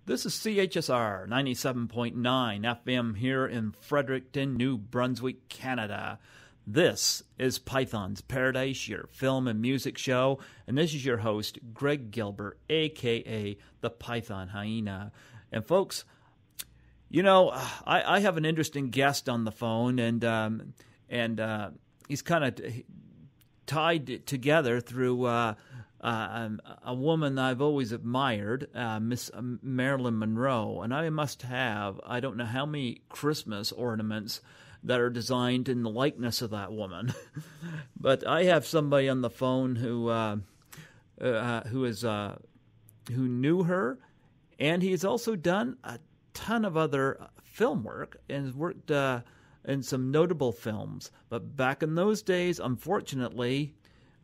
This is CHSR 97.9 FM here in Fredericton, New Brunswick, Canada. This is Python's Paradise, your film and music show, and this is your host, Greg Gilbert, a.k.a. the Python Hyena. And folks, you know, I have an interesting guest on the phone, and he's kind of tied together through a woman I've always admired, Miss Marilyn Monroe, and I must have, I don't know how many Christmas ornaments that are designed in the likeness of that woman. But I have somebody on the phone who knew her, and he's also done a ton of other film work and has worked in some notable films. But back in those days, unfortunately,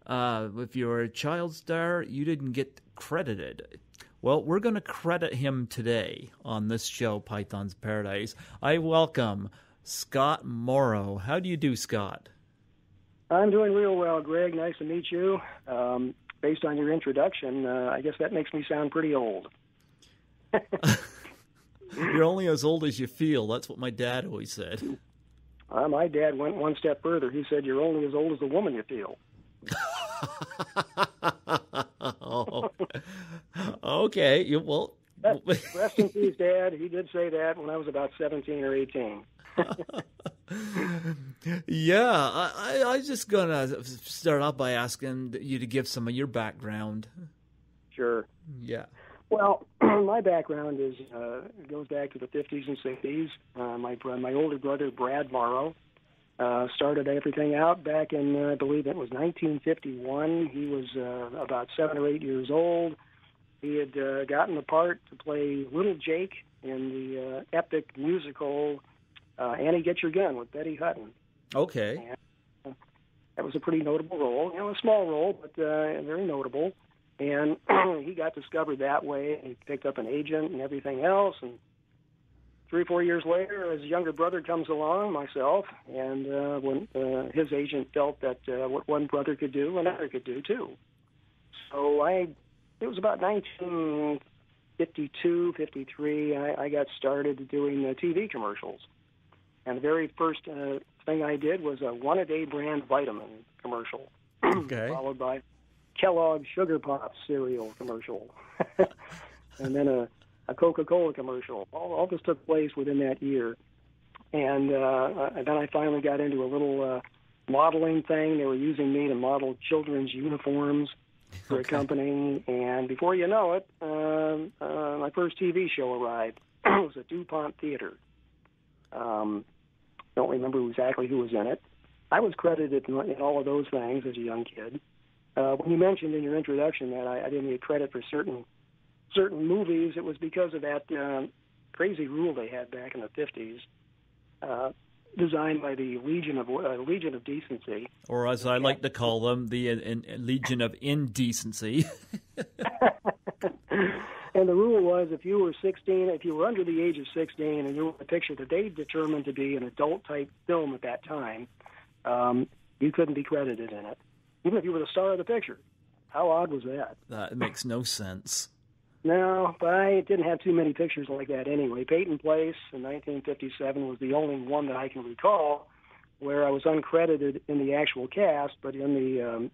if you were a child star, you didn't get credited. Well, we're going to credit him today on this show, Python's Paradise. I welcome Scott Morrow. How do you do, Scott? I'm doing real well, Greg. Nice to meet you. Based on your introduction, I guess that makes me sound pretty old. You're only as old as you feel. That's what my dad always said. My dad went one step further. He said, you're only as old as the woman you feel. Oh. Okay. Well, rest in peace, Dad. He did say that when I was about 17 or 18. Yeah, I was just going to start off by asking you to give some of your background. Sure. Yeah. Well, my background goes back to the 50s and 60s. My older brother, Brad Morrow, started everything out back in, I believe it was 1951. He was about 7 or 8 years old. He had gotten the part to play Little Jake in the epic musical Annie Get Your Gun with Betty Hutton. Okay. And, that was a pretty notable role. You know, a small role, but very notable. And he got discovered that way. He picked up an agent and everything else. And 3 or 4 years later, his younger brother comes along, myself, and when his agent felt that what one brother could do, another could do too. So it was about 1952, 53, I got started doing TV commercials. And the very first thing I did was a one-a-day brand vitamin commercial, okay, followed by Kellogg's Sugar Pops cereal commercial, and then a Coca-Cola commercial. All this took place within that year. And then I finally got into a little modeling thing. They were using me to model children's uniforms for a company. And before you know it, my first TV show arrived. It was at DuPont Theater. Don't remember exactly who was in it. I was credited in all of those things as a young kid. When you mentioned in your introduction that I didn't get credit for certain movies, it was because of that crazy rule they had back in the 50s, designed by the Legion of Decency, or as I like to call them, the Legion of Indecency. And the rule was if you were under the age of 16 and you were in a picture that they determined to be an adult-type film at that time, you couldn't be credited in it, even if you were the star of the picture. How odd was that? That makes no sense. No, but I didn't have too many pictures like that anyway. Peyton Place in 1957 was the only one that I can recall where I was uncredited in the actual cast, but in the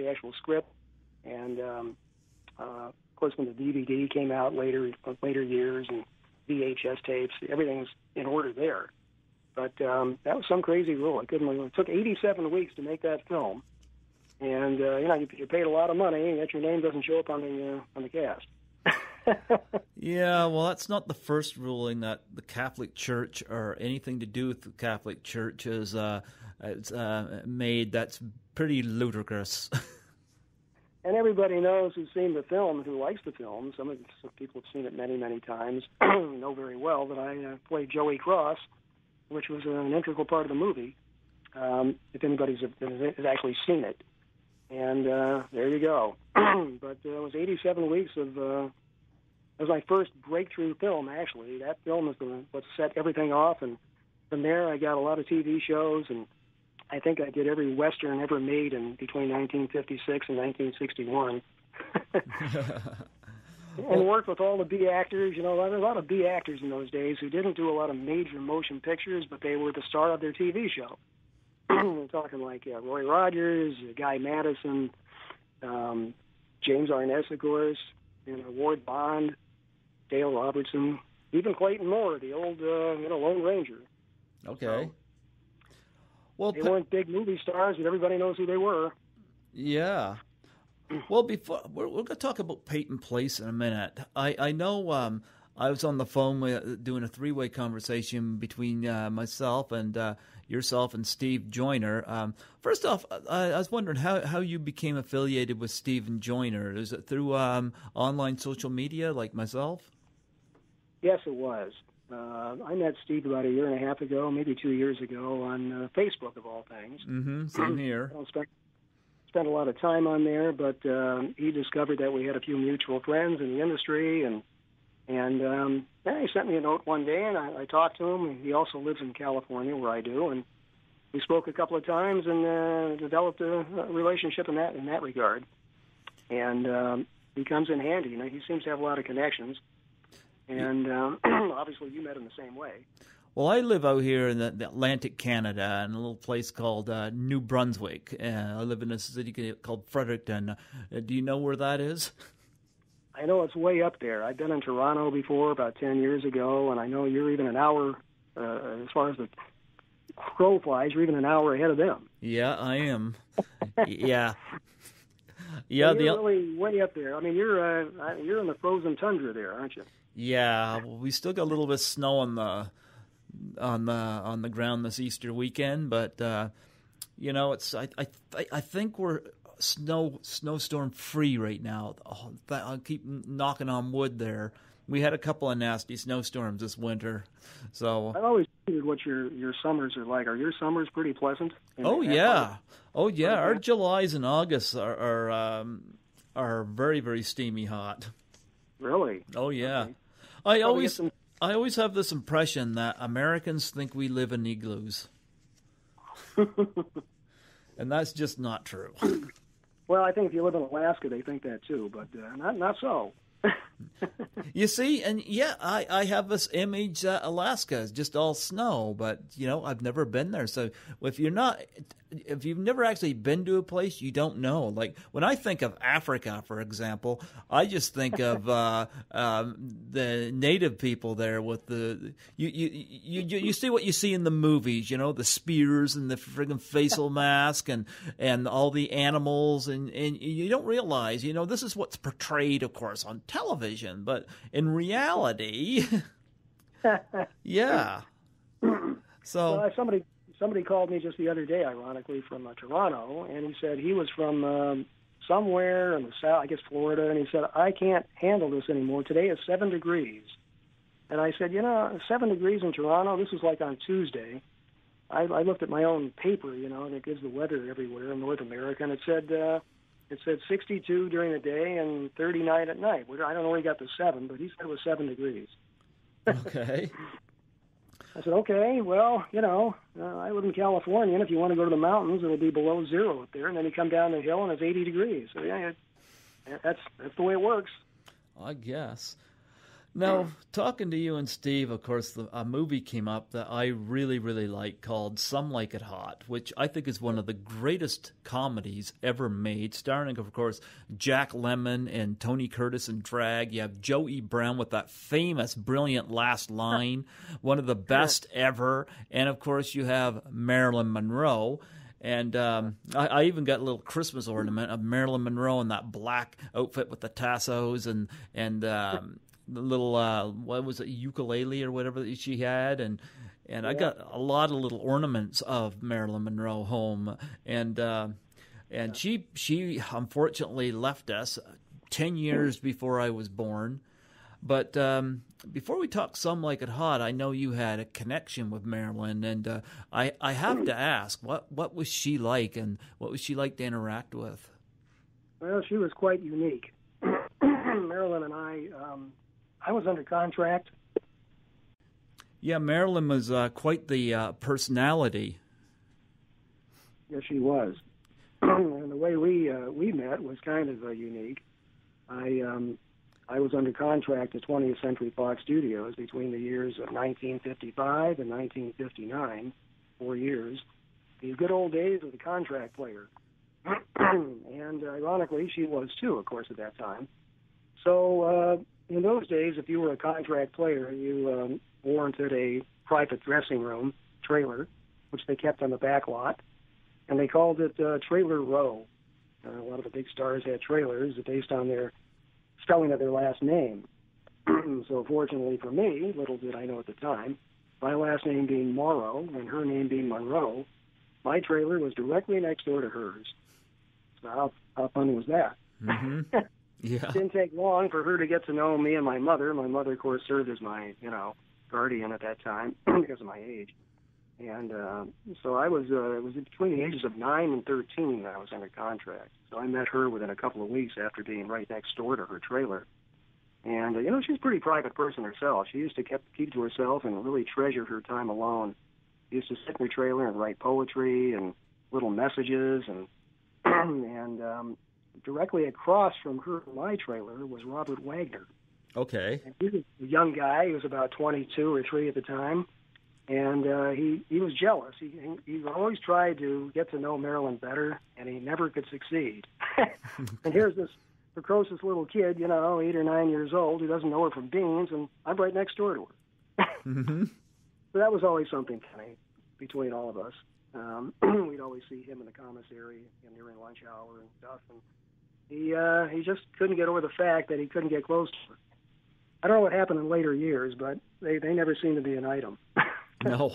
actual script. And of course, when the DVD came out later years and VHS tapes, everything was in order there. But that was some crazy rule. It took 87 weeks to make that film, and you paid a lot of money, and yet your name doesn't show up on the cast. Yeah, well, that's not the first ruling that the Catholic Church or anything to do with the Catholic Church has made. That's pretty ludicrous. And everybody knows who's seen the film, who likes the film. Some people have seen it many, many times, know very well that I played Joey Cross, which was an integral part of the movie, if anybody's has actually seen it. And there you go. But it was 87 weeks of... it was my first breakthrough film, actually. That film is what set everything off, and from there I got a lot of TV shows, and I think I did every Western ever made in between 1956 and 1961. And worked with all the B actors. There were a lot of B actors in those days who didn't do a lot of major motion pictures, but they were the star of their TV show. We're talking like Roy Rogers, Guy Madison, James Arness, of course, Ward Bond, Dale Robertson, even Clayton Moore, the old Lone Ranger. Okay. So, well, they weren't big movie stars, but everybody knows who they were. Yeah. Well, before we're going to talk about Peyton Place in a minute. I know I was on the phone doing a three-way conversation between myself and yourself and Steve Joyner. First off, I was wondering how you became affiliated with Stephen Joyner. Is it through online social media like myself? Yes, it was. I met Steve about a year and a half ago, maybe 2 years ago, on Facebook, of all things. Mm-hmm. Same here. I don't spent a lot of time on there, but he discovered that we had a few mutual friends in the industry, and he sent me a note one day, and I talked to him. He also lives in California, where I do, and we spoke a couple of times and developed a relationship in that regard. And he comes in handy. He seems to have a lot of connections. And obviously you met him the same way. Well, I live out here in the Atlantic Canada in a little place called New Brunswick. I live in a city called Fredericton. Do you know where that is? I know it's way up there. I've been in Toronto before about 10 years ago, and I know you're even an hour, as far as the crow flies, you're even an hour ahead of them. Yeah, I am. Yeah. Yeah, so you're really way up there. I mean, you're in the frozen tundra there, aren't you? Yeah, well, we still got a little bit of snow on the ground this Easter weekend, but it's I think we're snowstorm free right now. I'll keep knocking on wood there. We had a couple of nasty snowstorms this winter, so I've always wondered what your summers are like. Are your summers pretty pleasant? Oh yeah. Our Julys and Augusts are very, very steamy hot. Really? Oh yeah. Okay. I always have this impression that Americans think we live in igloos. And that's just not true. Well, I think if you live in Alaska, they think that too, but not so. You see, and yeah, I have this image that Alaska is just all snow, but I've never been there. So if you've never actually been to a place, you don't know. Like when I think of Africa, for example, I just think of the native people there with you see what you see in the movies, the spears and the friggin' facial mask and all the animals, and you don't realize, this is what's portrayed, of course, on television, but in reality, yeah. So well, somebody called me just the other day, ironically, from Toronto, and he said he was from somewhere in the south, I guess Florida, and he said, I can't handle this anymore. Today is 7 degrees. And I said, 7 degrees in Toronto, this was like on Tuesday. I looked at my own paper, that gives the weather everywhere in North America, and it said 62 during the day and 39 at night. I don't know where he got the 7, but he said it was 7 degrees. Okay. I said, okay, well, I live in California, and if you want to go to the mountains, it'll be below zero up there, and then you come down the hill, and it's 80 degrees. So, yeah, that's the way it works. I guess. Now, talking to you and Steve, of course, a movie came up that I really, really like called Some Like It Hot, which I think is one of the greatest comedies ever made, starring, of course, Jack Lemmon and Tony Curtis in drag. You have Joey Brown with that famous, brilliant last line, one of the best ever. And, of course, you have Marilyn Monroe. And I even got a little Christmas ornament of Marilyn Monroe in that black outfit with the tassos and the little what was it, ukulele or whatever that she had, and yeah. I got a lot of little ornaments of Marilyn Monroe home, and she unfortunately left us 10 years before I was born. But before we talk Some Like It Hot, I know you had a connection with Marilyn, and I have to ask, what was she like, and what was she like to interact with? Well, she was quite unique. Marilyn and I was under contract. Yeah, Marilyn was quite the personality. Yes, she was. And the way we met was kind of unique. I I was under contract at 20th Century Fox Studios between the years of 1955 and 1959, 4 years. The good old days of the contract player. And ironically, she was too, of course, at that time. So in those days, if you were a contract player, you warranted a private dressing room trailer, which they kept on the back lot, and they called it Trailer Row. A lot of the big stars had trailers based on their spelling of their last name. So fortunately for me, little did I know at the time, my last name being Morrow and her name being Monroe, my trailer was directly next door to hers. So how fun was that? Mm-hmm. Yeah. It didn't take long for her to get to know me and my mother. My mother, of course, served as my, guardian at that time because of my age. And so it was between the ages of 9 and 13 that I was under contract. So I met her within a couple of weeks after being right next door to her trailer. And, she's a pretty private person herself. She used to keep to herself and really treasure her time alone. She used to sit in her trailer and write poetry and little messages. And directly across from her and my trailer was Robert Wagner. Okay. And he was a young guy. He was about 22 or 3 at the time. And he was jealous. He always tried to get to know Marilyn better, and he never could succeed. And here's this precocious little kid, 8 or 9 years old, who doesn't know her from beans, and I'm right next door to her. Mm-hmm. So that was always something funny between all of us. We'd always see him in the commissary during lunch hour and stuff, and he just couldn't get over the fact that he couldn't get close to her. I don't know what happened in later years, but they never seemed to be an item. No.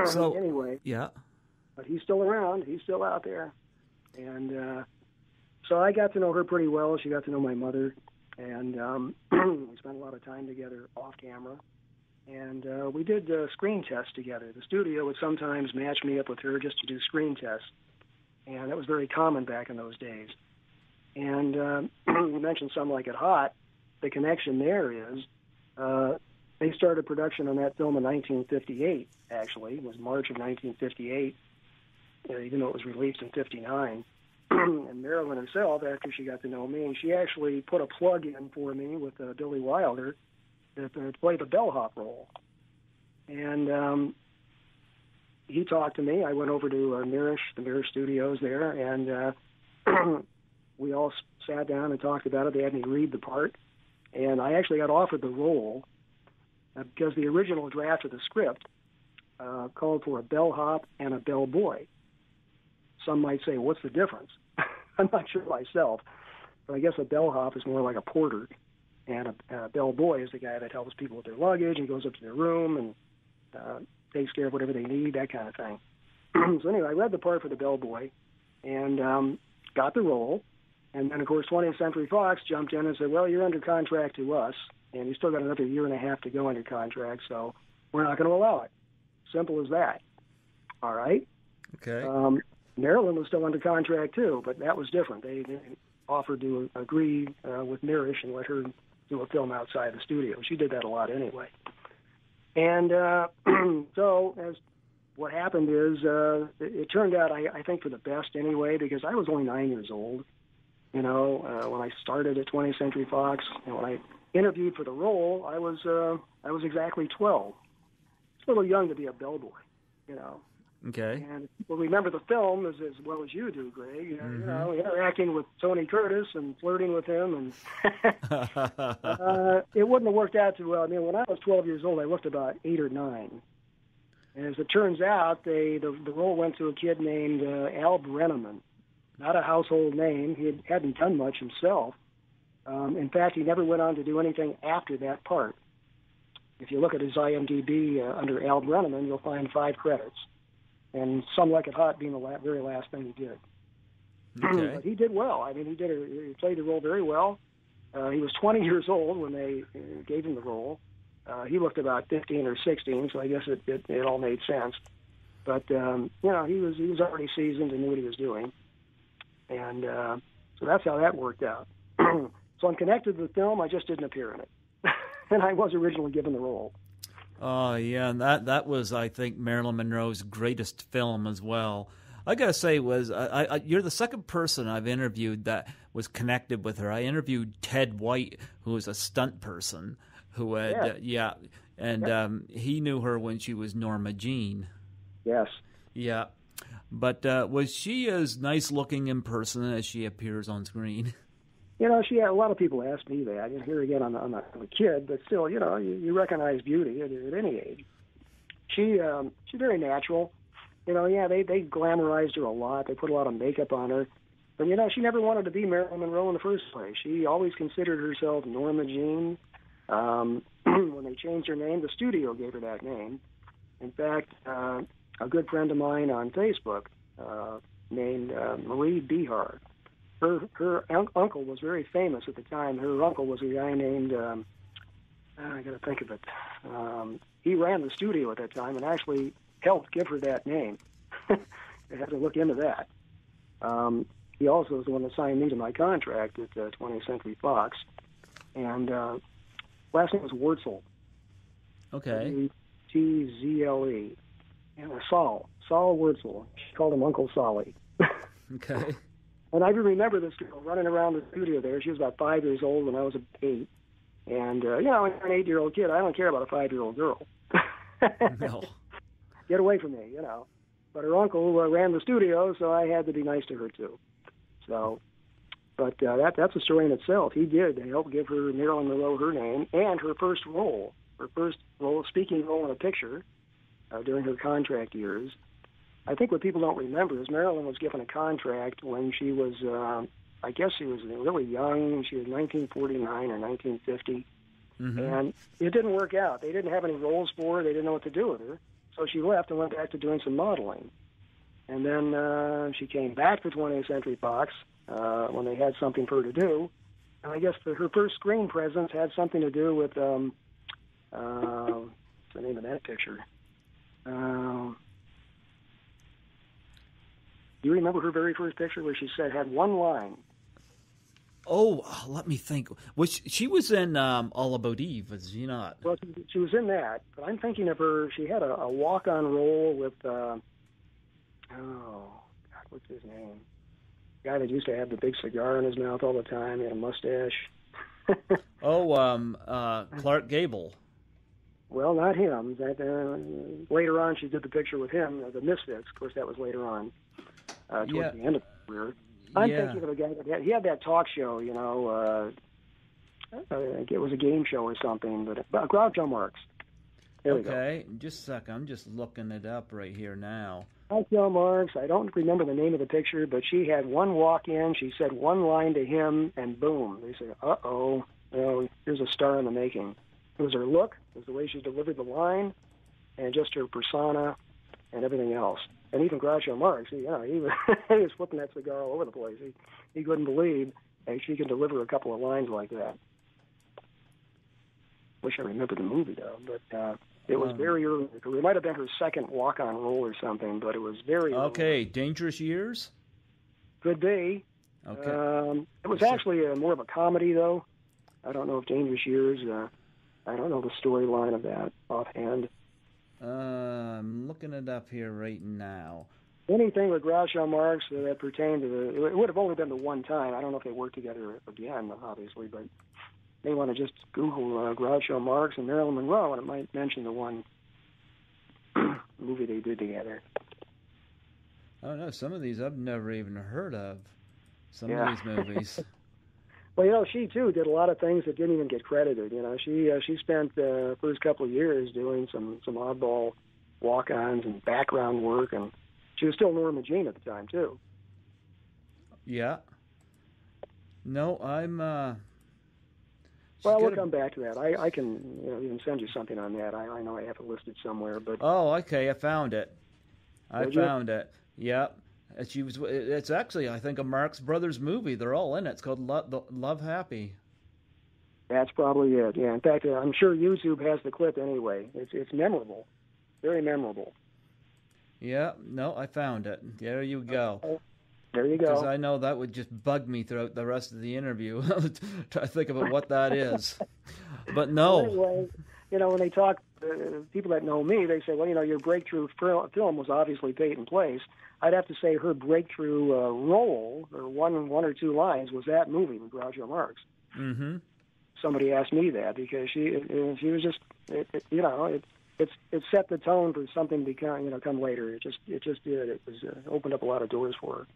So anyway, yeah. But he's still around. He's still out there. And so I got to know her pretty well. She got to know my mother. And we spent a lot of time together off camera. And we did screen tests together. The studio would sometimes match me up with her just to do screen tests. And that was very common back in those days. And you mentioned Some Like It Hot. The connection there is they started production on that film in 1958, actually. It was March of 1958, even though it was released in 59. And Marilyn herself, after she got to know me, she actually put a plug in for me with Billy Wilder to play the bellhop role. And he talked to me. I went over to the Mirish Studios there, and we all sat down and talked about it. They had me read the part. And I actually got offered the role because the original draft of the script called for a bellhop and a bellboy. Some might say, what's the difference? I'm not sure myself, but I guess a bellhop is more like a porter, and a bellboy is the guy that helps people with their luggage and goes up to their room and takes care of whatever they need, that kind of thing. So anyway, I read the part for the bellboy and got the role. And then, of course, 20th Century Fox jumped in and said, well, you're under contract to us, and you still got another year and a half to go under contract, so we're not going to allow it. Simple as that. All right? Okay. Marilyn was still under contract, too, but that was different. They offered to agree with Mirish and let her do a film outside the studio. She did that a lot anyway. And so as what happened is it turned out, I think, for the best anyway, because I was only 9 years old. When I started at 20th Century Fox, and when I interviewed for the role, I was exactly 12. It's a little young to be a bellboy, Okay. And if people remember the film as well as you do, Greg. Interacting with Tony Curtis and flirting with him, and it wouldn't have worked out too well. I mean, when I was 12 years old, I looked about 8 or 9. And as it turns out, the role went to a kid named Al Brenneman. Not a household name. He hadn't done much himself. In fact, he never went on to do anything after that part. If you look at his IMDb under Al Brenneman, you'll find 5 credits. And Some Like It Hot being the very last thing he did. Okay. But he did well. I mean, he played the role very well. He was 20 years old when they gave him the role. He looked about 15 or 16, so I guess it all made sense. But, he was already seasoned and knew what he was doing. And so that's how that worked out. So I'm connected to the film. I just didn't appear in it. And I was originally given the role. Oh, yeah, and that was, I think, Marilyn Monroe's greatest film as well. I gotta say, you're the second person I've interviewed that was connected with her. I interviewed Ted White, who was a stunt person, who had he knew her when she was Norma Jean. Yes. Yeah, but was she as nice looking in person as she appears on screen? She had a lot of people ask me that. Here again, I'm a kid, but still, you recognize beauty at any age. She's very natural. They glamorized her a lot. They put a lot of makeup on her. But, she never wanted to be Marilyn Monroe in the first place. She always considered herself Norma Jean. When they changed her name, the studio gave her that name. In fact, a good friend of mine on Facebook named Marie Bihar, her uncle was very famous at the time. Her uncle was a guy named, I got to think of it. He ran the studio at that time and actually helped give her that name. I had to look into that. He also was the one that signed me to my contract at 20th Century Fox. And last name was Wurzel. Okay. Tzle. And Saul Wurzel. She called him Uncle Solly. Okay. And I remember this girl running around the studio there. She was about 5 years old when I was 8. And, when you're an 8-year-old kid, I don't care about a 5-year-old girl. No. Get away from me, But her uncle ran the studio, so I had to be nice to her, too. So, but that's a story in itself. He did help give her, Marilyn Monroe, her name, and her first speaking role in a picture during her contract years. I think what people don't remember is Marilyn was given a contract when she was, I guess she was really young. She was 1949 or 1950. Mm-hmm. And it didn't work out. They didn't have any roles for her. They didn't know what to do with her. So she left and went back to doing some modeling. And then she came back to 20th Century Fox when they had something for her to do. And I guess her first screen presence had something to do with, what's the name of that picture? Do you remember her very first picture where she had one line? Oh, let me think. She was in All About Eve, was she not? Well, she was in that, but I'm thinking of her. She had a walk-on role with, what's his name? The guy that used to have the big cigar in his mouth all the time. He had a mustache. Clark Gable. Well, not him. Later on, she did the picture with him, the Misfits. Of course, that was later on, towards the end of her career. I'm thinking of a guy that he had that talk show, it was a game show or something, but Groucho Marx. There we go. Okay, just a second. I'm just looking it up right here now. Groucho Marx. I don't remember the name of the picture, but she had one walk-in. She said one line to him, and boom. They said, uh-oh, here's a star in the making. It was her look, it was the way she delivered the line, and just her persona and everything else. And even Groucho Marx, he was flipping that cigar all over the place. He couldn't believe she could deliver a couple of lines like that. Wish I remember the movie, though. But it was very early. It might have been her second walk-on role or something, but it was very early. Okay, Dangerous Years? Could be. Okay. It was actually more of a comedy, though. I don't know if Dangerous Years, I don't know the storyline of that offhand. I'm looking it up here right now. Anything with Groucho Marx that pertained to it would have only been the one time. I don't know if they worked together again, obviously, but they want to just Google Groucho Marx and Marilyn Monroe, and it might mention the one movie they did together. I don't know. Some of these I've never even heard of. Some of these movies. Well, she, too, did a lot of things that didn't even get credited. She spent the first couple of years doing some oddball walk-ons and background work, and she was still Norma Jean at the time, too. Yeah. No, I'm... we'll come back to that. I can even send you something on that. I know I have it listed somewhere, but... Oh, okay, I found it. I found it. Yep. It's actually, I think, a Marx Brothers movie. They're all in it. It's called Love Happy. That's probably it. Yeah. In fact, I'm sure YouTube has the clip anyway. It's memorable, very memorable. Yeah. No, I found it. There you go. There you go. Because I know that would just bug me throughout the rest of the interview. Try to think about what that is. But no. Well, anyway, when they talk people that know me, they say, well, your breakthrough film was obviously Peyton Place. I'd have to say her breakthrough role, or one or two lines, was that movie with Groucho Marx. Mm-hmm. Somebody asked me that because she was just, it set the tone for something to come later. It just did. It was opened up a lot of doors for her.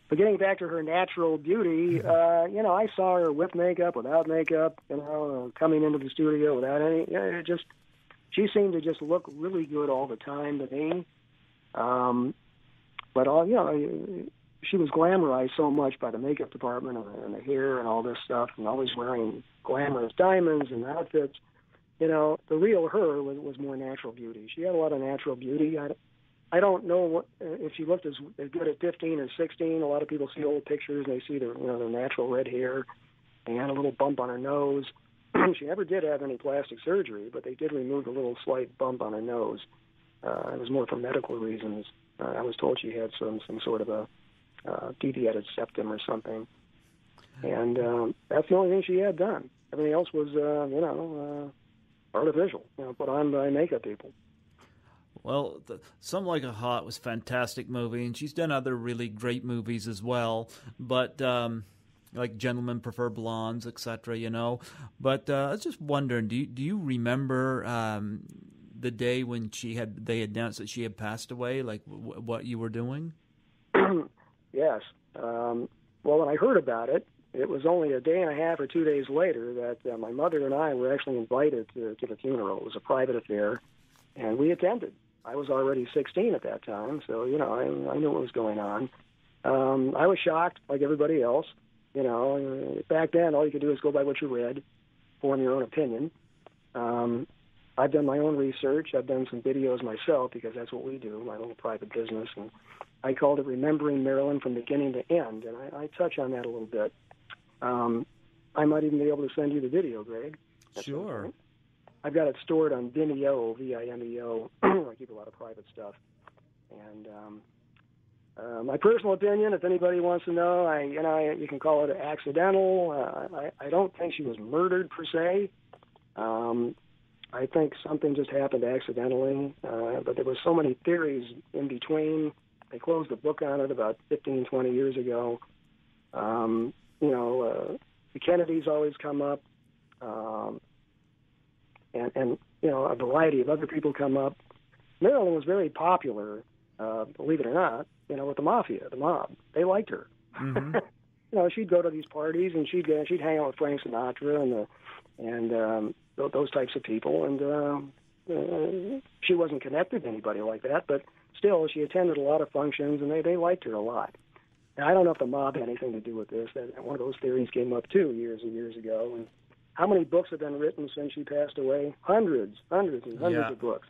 But getting back to her natural beauty, I saw her with makeup, without makeup, coming into the studio without any. She seemed to just look really good all the time to me. But she was glamorized so much by the makeup department and the hair and all this stuff, and always wearing glamorous diamonds and outfits. The real her was more natural beauty. She had a lot of natural beauty. I don't know if she looked as good at 15 or 16. A lot of people see old pictures and they see the natural red hair and a little bump on her nose. She never did have any plastic surgery, but they did remove a little slight bump on her nose. It was more for medical reasons. I was told she had some sort of a deviated septum or something, and that's the only thing she had done. Everything else was artificial, put on by makeup people. Well, Some Like a Hot was a fantastic movie, and she's done other really great movies as well, but like Gentlemen Prefer Blondes, etc., But I was just wondering, do you remember the day when they announced that she had passed away, like what you were doing? Yes. Well, when I heard about it, it was only a day and a half or 2 days later that my mother and I were actually invited to the funeral. It was a private affair, and we attended. I was already 16 at that time, so, I knew what was going on. I was shocked, like everybody else. Back then, all you could do is go by what you read, form your own opinion. I've done my own research. I've done some videos myself because that's what we do, my little private business. And I called it Remembering Marilyn from Beginning to End, and I touch on that a little bit. I might even be able to send you the video, Greg. Sure. I've got it stored on Vimeo, Vimeo. I keep a lot of private stuff. And my personal opinion, if anybody wants to know, you can call it accidental. I don't think she was murdered per se. I think something just happened accidentally, but there were so many theories in between. They closed the book on it about 15, 20 years ago. The Kennedys always come up, and a variety of other people come up. Marilyn was very popular, believe it or not, with the mafia, the mob. They liked her. Mm-hmm. She'd go to these parties and she'd hang out with Frank Sinatra and those types of people. And she wasn't connected to anybody like that, but still, she attended a lot of functions, and they liked her a lot. And I don't know if the mob had anything to do with this. One of those theories came up, too, years and years ago. And how many books have been written since she passed away? Hundreds and hundreds of books.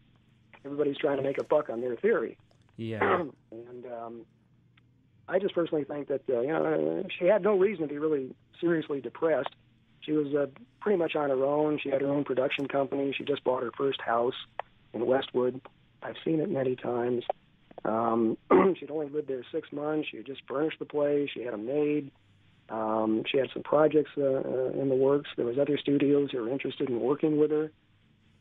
Everybody's trying to make a buck on their theory. Yeah. And I just personally think that, she had no reason to be really seriously depressed. She was pretty much on her own. She had her own production company. She just bought her first house in Westwood. I've seen it many times. She'd only lived there 6 months. She had just furnished the place. She had a maid. She had some projects in the works. There was other studios who were interested in working with her.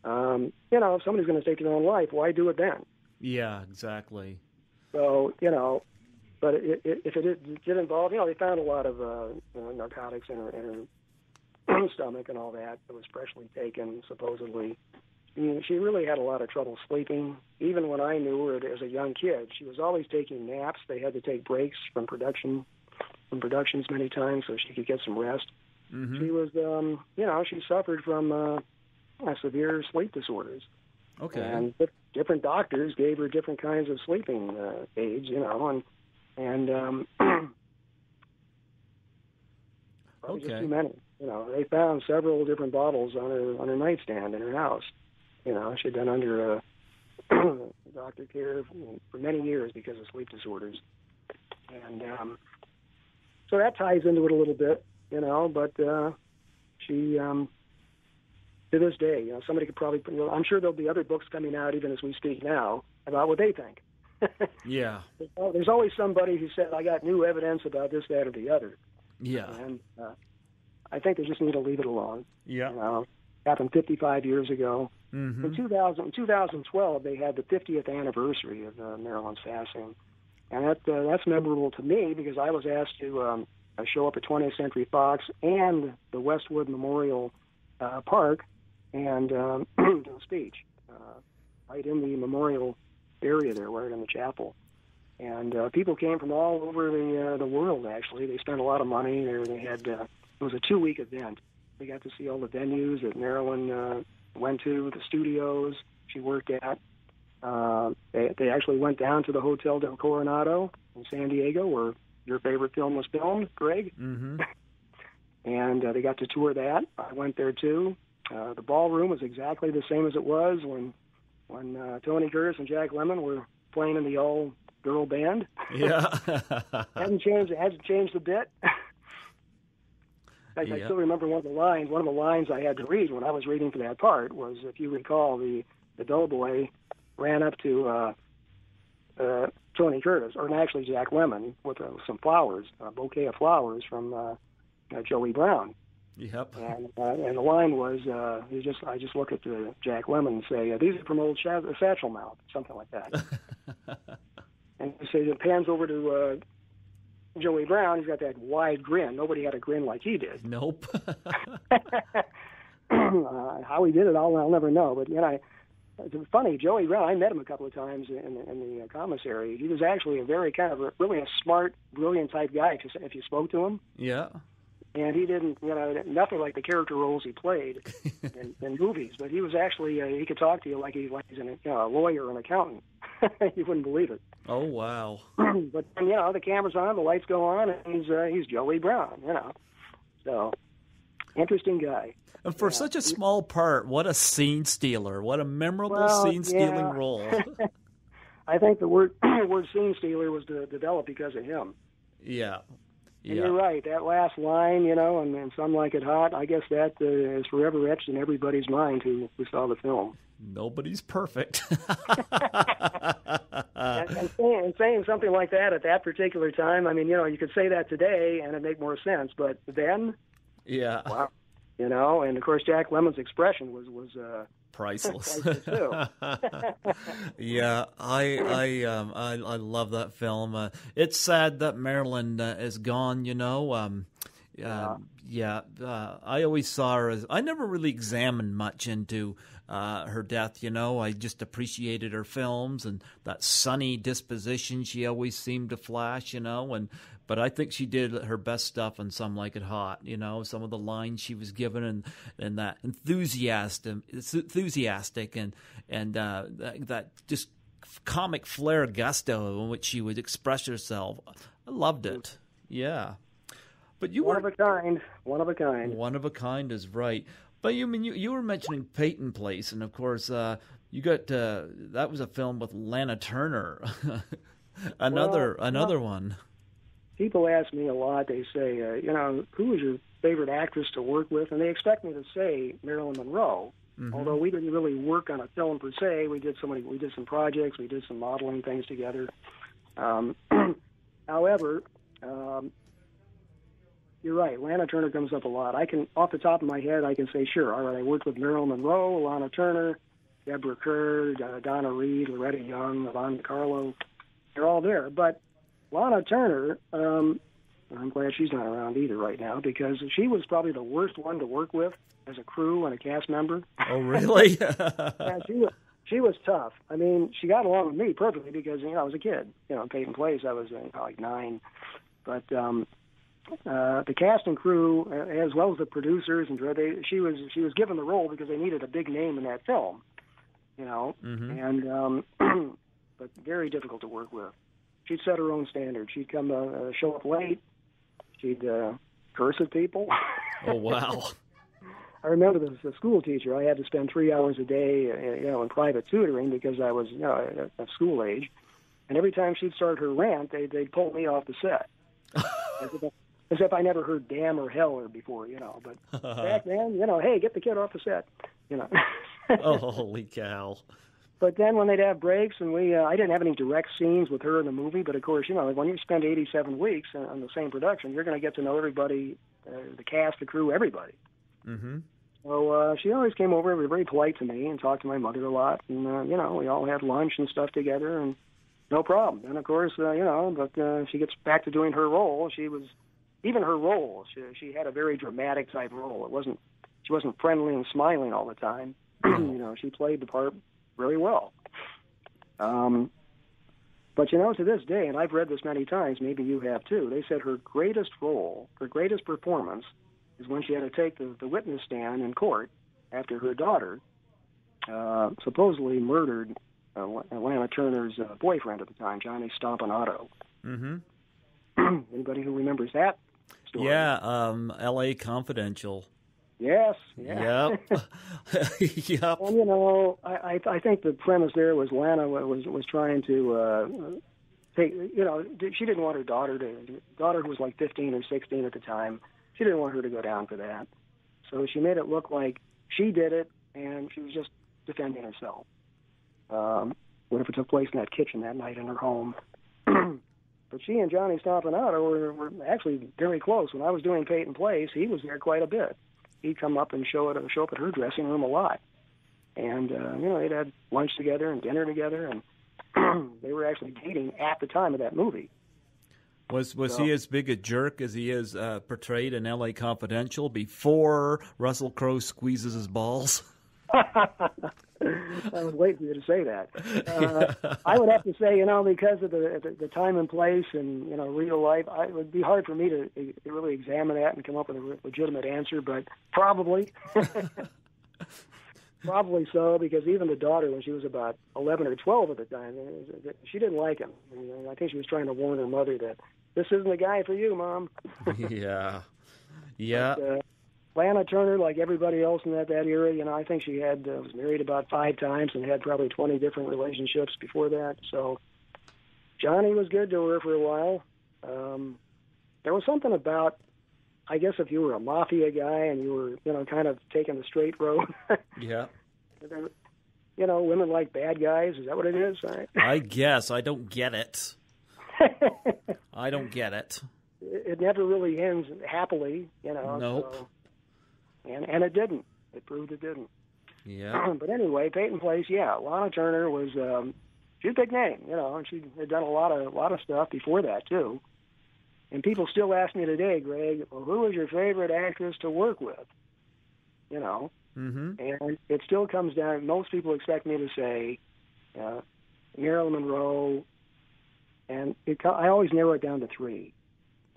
If somebody's going to take their own life, why do it then? Yeah, exactly. So, but if it did involve, they found a lot of narcotics in her stomach and all that. It was freshly taken, supposedly. She really had a lot of trouble sleeping. Even when I knew her as a young kid, she was always taking naps. They had to take breaks from productions many times so she could get some rest. Mm-hmm. She was, she suffered from severe sleep disorders. Okay. And different doctors gave her different kinds of sleeping aids, and probably just too many. They found several different bottles on her nightstand in her house. She'd been under doctor care for many years because of sleep disorders. And so that ties into it a little bit, but she, to this day, somebody could probably, I'm sure there'll be other books coming out even as we speak now about what they think. Yeah. There's always somebody who said, I got new evidence about this, that, or the other. Yeah. And I think they just need to leave it alone. Yeah. happened 55 years ago. Mm-hmm. In 2012, they had the 50th anniversary of Marilyn's passing. And that's memorable to me because I was asked to show up at 20th Century Fox and the Westwood Memorial Park and do a speech right in the memorial area there, right in the chapel. And people came from all over the world, actually. They spent a lot of money. They had it was a 2-week event. They got to see all the venues that Marilyn went to, the studios she worked at. They actually went down to the Hotel del Coronado in San Diego, where your favorite film was filmed, Greg. Mm-hmm. And they got to tour that. I went there too. The ballroom was exactly the same as it was when Tony Curtis and Jack Lemmon were playing in the all-girl band. Yeah. Hasn't changed a bit. I still remember one of the lines I had to read when I was reading for that part was, if you recall, the doughboy ran up to Tony Curtis, or actually Jack Lemmon, with some flowers, a bouquet of flowers from Joey Brown. Yep. And the line was, I just look at Jack Lemmon and say, these are from old Satchel Mouth, something like that. And he says it pans over to Joey Brown. He's got that wide grin. Nobody had a grin like he did. Nope. How he did it, I'll never know. But it's funny. Joey Brown, I met him a couple of times in the commissary. He was actually a very kind of really a smart, brilliant type guy. If you spoke to him. Yeah. And he didn't, nothing like the character roles he played in movies. But he was actually, he could talk to you like he's a lawyer or an accountant. You wouldn't believe it. Oh, wow. But the camera's on, the lights go on, and he's Joey Brown. So interesting guy. And for such a small part, what a scene stealer! What a memorable scene-stealing role. I think the word scene stealer was developed because of him. Yeah. And you're right. That last line, and Some Like It Hot, I guess that is forever etched in everybody's mind who saw the film. Nobody's perfect. and saying something like that at that particular time, I mean, you could say that today and it'd make more sense, but then, yeah, wow, and of course Jack Lemmon's expression was priceless. priceless too. Yeah, I love that film. It's sad that Marilyn is gone. I always saw her as, I never really examined much into her death, I just appreciated her films and that sunny disposition she always seemed to flash, but I think she did her best stuff in Some Like It Hot, some of the lines she was given and that enthusiastic and that just comic flair gusto in which she would express herself. I loved it. Yeah. But you One of a kind. One of a kind is right. But you were mentioning Peyton Place, and of course you got that was a film with Lana Turner, another one. People ask me a lot. They say, who was your favorite actress to work with? And they expect me to say Marilyn Monroe. Mm-hmm. Although we didn't really work on a film per se, we did some projects, we did some modeling things together. However. You're right. Lana Turner comes up a lot. I can, off the top of my head, I can say, sure. All right, I worked with Marilyn Monroe, Lana Turner, Deborah Kerr, Donna Reed, Loretta Young, Yvonne Carlo. They're all there. But Lana Turner, I'm glad she's not around either right now because she was probably the worst one to work with as a crew and a cast member. Oh, really? Yeah, she was tough. I mean, she got along with me perfectly because I was a kid. In Peyton Place, I was like 9. But the cast and crew, as well as the producers, and she was given the role because they needed a big name in that film, Mm-hmm. and but very difficult to work with. She'd set her own standards. She'd come show up late. She'd curse at people. Oh wow! I remember the school teacher. I had to spend 3 hours a day, in private tutoring because I was, at school age, and every time she'd start her rant, they'd pull me off the set. As if I never heard damn or hell before, But back then, hey, get the kid off the set, Oh, holy cow. But then when they'd have breaks, and I didn't have any direct scenes with her in the movie, but of course, when you spend 87 weeks on the same production, you're going to get to know everybody, the cast, the crew, everybody. Mm-hmm. So she always came over and was very polite to me and talked to my mother a lot. And, we all had lunch and stuff together, and no problem. And, of course, but she gets back to doing her role. Even her role, she had a very dramatic type role. She wasn't friendly and smiling all the time. She played the part really well. But, to this day, and I've read this many times, maybe you have too, they said her greatest performance is when she had to take the witness stand in court after her daughter supposedly murdered Lana Turner's boyfriend at the time, Johnny Stompanato. Mm-hmm. Anybody who remembers that story? Yeah, L.A. Confidential. Yes. Yeah. Yep. Yep. And I think the premise there was Lana was trying to take. She didn't want her daughter who was like 15 or 16 at the time. She didn't want her to go down for that, so she made it look like she did it, and she was just defending herself. What if it took place in that kitchen that night in her home? But she and Johnny Stompanato were actually very close. When I was doing Peyton Place, he was there quite a bit. He'd come up and show up at her dressing room a lot. And, they'd had lunch together and dinner together, and they were actually dating at the time of that movie. Was he as big a jerk as he is portrayed in L.A. Confidential before Russell Crowe squeezes his balls? I was waiting for you to say that. I would have to say, because of the time and place and, real life, it would be hard for me to really examine that and come up with a legitimate answer, but probably. Probably so, because even the daughter, when she was about 11 or 12 at the time, she didn't like him. I think she was trying to warn her mother that this isn't the guy for you, Mom. Yeah. But, Lana Turner, like everybody else in that era, I think she was married about 5 times and had probably 20 different relationships before that. So Johnny was good to her for a while. There was something about, I guess, if you were a mafia guy and you were, kind of taking the straight road. Yeah. Women like bad guys. Is that what it is? I guess. I don't get it. I don't get it. It never really ends happily, Nope. So, and it didn't. It proved it didn't. Yeah. But anyway, Peyton Place, Lana Turner was she's a big name, and she had done a lot of stuff before that too. And people still ask me today, Greg, well, who was your favorite actress to work with? Mm-hmm. And it still comes down. Most people expect me to say Marilyn Monroe, and I always narrow it down to 3.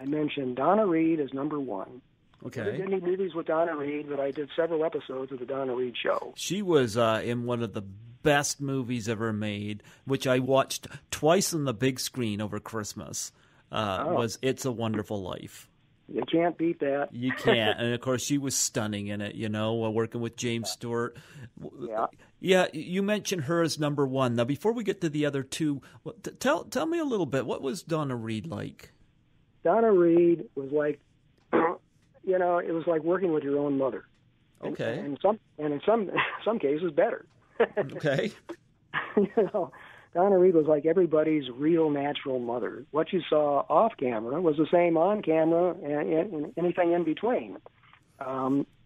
I mentioned Donna Reed as number 1. Okay. I didn't do any movies with Donna Reed, but I did several episodes of the Donna Reed show. She was in one of the best movies ever made, which I watched twice on the big screen over Christmas. Was It's a Wonderful Life. You can't beat that. You can't. And, of course, she was stunning in it, working with James Stewart. Yeah. Yeah, you mentioned her as number 1. Now, before we get to the other 2, tell me a little bit. What was Donna Reed like? Donna Reed was like, it was like working with your own mother. Okay. And in some cases, better. Okay. Donna Reed was like everybody's real natural mother. What you saw off camera was the same on camera and anything in between.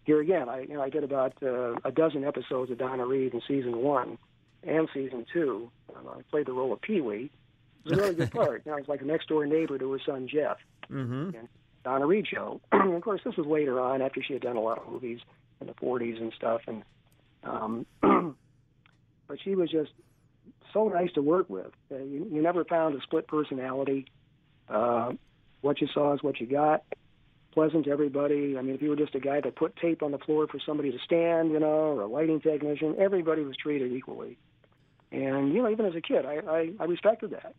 Here again, I did about a dozen episodes of Donna Reed in season 1 and season 2. I played the role of Pee-wee. It was a really good part. I was like a next door neighbor to her son Jeff. Mm-hmm. And Donna Reed show. Of course, this was later on after she had done a lot of movies in the 40s and stuff. And but she was just so nice to work with. You never found a split personality. What you saw is what you got. Pleasant to everybody. I mean, if you were just a guy that put tape on the floor for somebody to stand, or a lighting technician, everybody was treated equally. And, even as a kid, I respected that.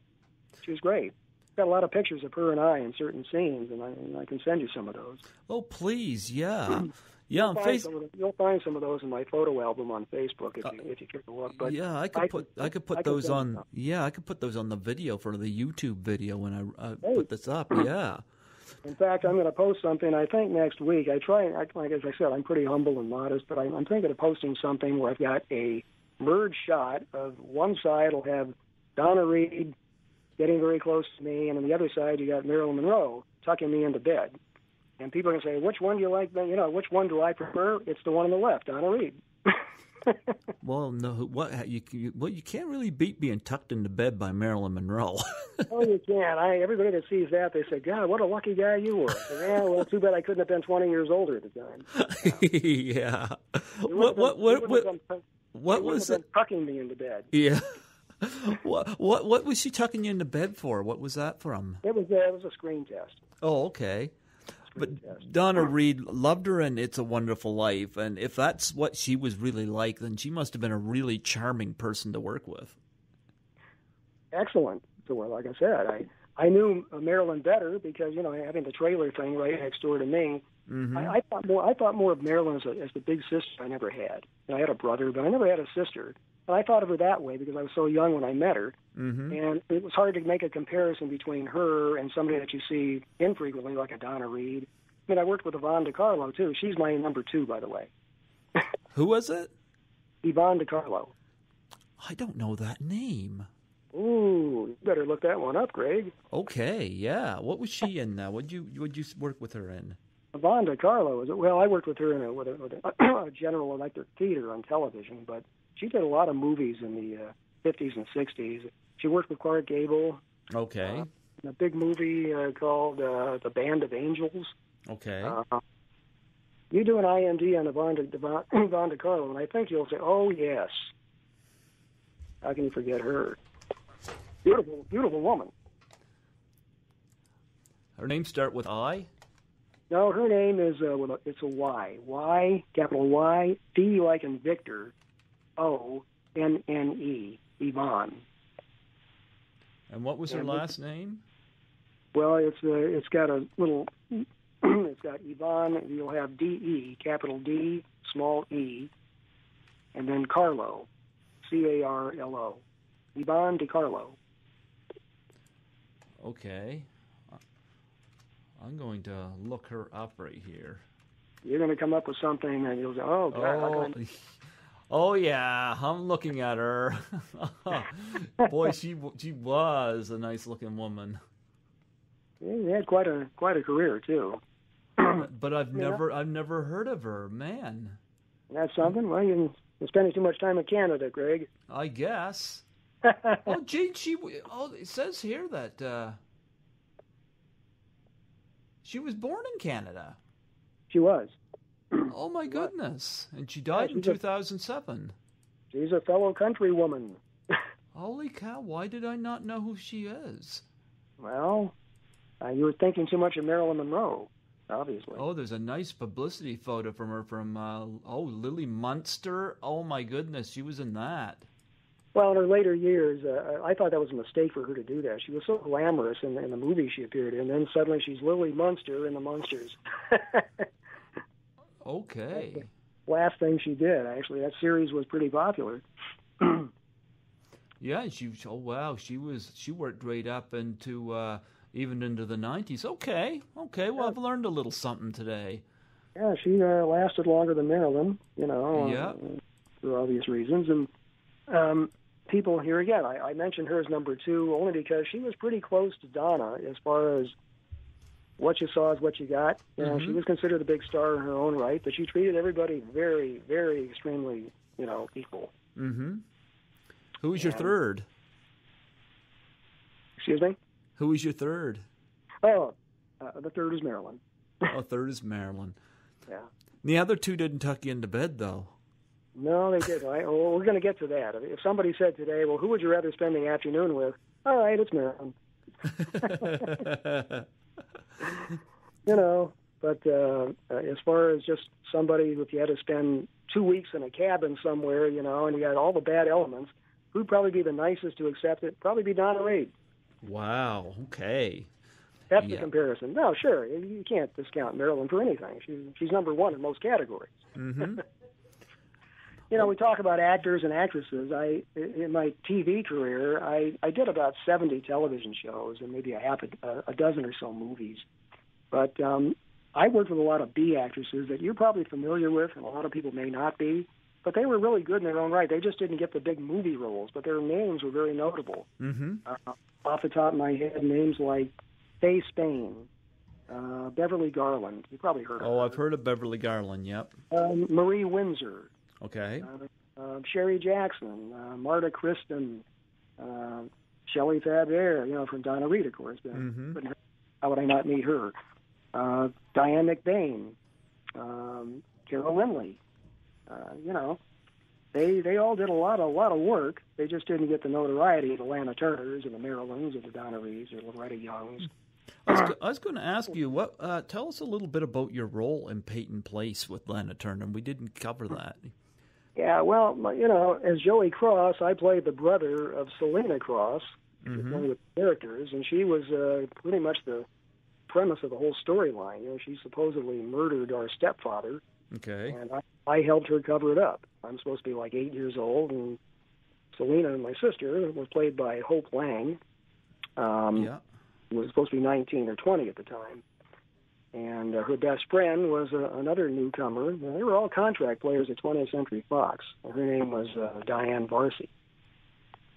She was great. Got a lot of pictures of her and I in certain scenes, and I can send you some of those. Oh, please, yeah. Yeah, you'll find some of those in my photo album on Facebook if you care to look. But yeah, I could put those on. Yeah, I could put those on the video for the YouTube video when I put this up. Yeah. In fact, I'm going to post something. I think next week. Like as I said, I'm pretty humble and modest, but I'm thinking of posting something where I've got a merged shot of one side will have Donna Reed getting very close to me, and on the other side you got Marilyn Monroe tucking me into bed. And people are going to say, which one do you like? Which one do I prefer? It's the one on the left, Donna Reed. Well, no, you can't really beat being tucked into bed by Marilyn Monroe. Oh, you can. Everybody that sees that, they say, God, what a lucky guy you were. I say, yeah, well, too bad I couldn't have been 20 years older at the time. Yeah. What was it? Tucking me into bed. Yeah. What was she tucking you into bed for? What was that from? It was a screen test. Oh, okay. But Donna Reed loved her in It's a Wonderful Life, and if that's what she was really like, then she must have been a really charming person to work with. Excellent. So, well, like I said, I knew Marilyn better because, having the trailer thing right next door to me, mm-hmm. I thought more of Marilyn as the big sister I never had. I had a brother, but I never had a sister. And I thought of her that way because I was so young when I met her. Mm-hmm. And it was hard to make a comparison between her and somebody that you see infrequently, like a Donna Reed. I mean, I worked with Yvonne DiCarlo, too. She's my number 2, by the way. Who was it? Yvonne DiCarlo. I don't know that name. Ooh, you better look that one up, Greg. Okay, yeah. What was she in now? What'd you work with her in? Yvonne DiCarlo. Well, I worked with her with a General Electric Theater on television, but she did a lot of movies in the 50s and 60s. She worked with Clark Gable. Okay. In a big movie called The Band of Angels. Okay. You do an IMD on Yvonne DiCarlo, and I think you'll say, oh, yes. How can you forget her? Beautiful, beautiful woman. Her name start with I? No, her name is, it's a Y. Y, capital Y, D like in Victor, O-N-N-E, Yvonne. And what was her last name? Well, it's got a little, it's got Yvonne, you'll have D-E, capital D, small e, and then Carlo, C-A-R-L-O. Yvonne DiCarlo. Okay. I'm going to look her up right here. You're going to come up with something and you'll say, oh, God. Oh yeah, I'm looking at her. Boy, she was a nice-looking woman. Yeah, you had quite a career too. But I've never heard of her, man. That's something. Well, you're spending too much time in Canada, Greg. I guess. Oh, gee, it says here that she was born in Canada. She was. Oh, my goodness. And she died in 2007. She's a fellow countrywoman. Holy cow, why did I not know who she is? Well, you were thinking too much of Marilyn Monroe, obviously. Oh, there's a nice publicity photo from her from, Lily Munster. Oh, my goodness, she was in that. Well, in her later years, I thought that was a mistake for her to do that. She was so glamorous in the movie she appeared in, then suddenly she's Lily Munster in The Munsters. Okay. Last thing she did, actually. That series was pretty popular. Yeah, she worked right up into even into the 90s. Okay, well, I've learned a little something today. Yeah, she lasted longer than Marilyn, for obvious reasons. And people here again, I mentioned her as number 2 only because she was pretty close to Donna as far as what you saw is what you got. Mm-hmm. She was considered a big star in her own right, but she treated everybody very, very extremely, equal. Mm-hmm. Who was your third? Excuse me? Who was your third? Oh, the third is Marilyn. Oh, third is Marilyn. Yeah. The other 2 didn't tuck you into bed, though. No, they didn't. Well, we're going to get to that. If somebody said today, well, who would you rather spend the afternoon with? All right, it's Marilyn. But as far as just somebody, if you had to spend 2 weeks in a cabin somewhere, and you got all the bad elements, who'd probably be the nicest to accept it? Probably be Donna Reed. Wow, okay. That's the comparison. No, sure, you can't discount Marilyn for anything. She's number 1 in most categories. Mm-hmm. We talk about actors and actresses. In my TV career, I did about 70 television shows and maybe a dozen or so movies. But I worked with a lot of B actresses that you're probably familiar with, and a lot of people may not be. But they were really good in their own right. They just didn't get the big movie roles, but their names were very notable. Mm-hmm. Off the top of my head, names like Faye Spain, Beverly Garland. You probably heard of her. Oh, I've heard of Beverly Garland, yep. Marie Windsor. Okay. Sherry Jackson, Marta Kristen, Shelley Faber, from Donna Reed, of course. How would I not meet her? Diane McBain, Carol Lindley. They all did a lot of work. They just didn't get the notoriety of the Lana Turners or the Marilyns or the Donna Reeds or Loretta Youngs. I was going to ask you, tell us a little bit about your role in Peyton Place with Lana Turner. We didn't cover that. Yeah, well, as Joey Cross, I played the brother of Selena Cross, one of the characters, and she was pretty much the premise of the whole storyline. She supposedly murdered our stepfather. Okay. And I helped her cover it up. I'm supposed to be like 8 years old, and Selena, my sister, was played by Hope Lang. Was supposed to be 19 or 20 at the time. And her best friend was another newcomer. They were all contract players at 20th Century Fox. Her name was Diane Varsi.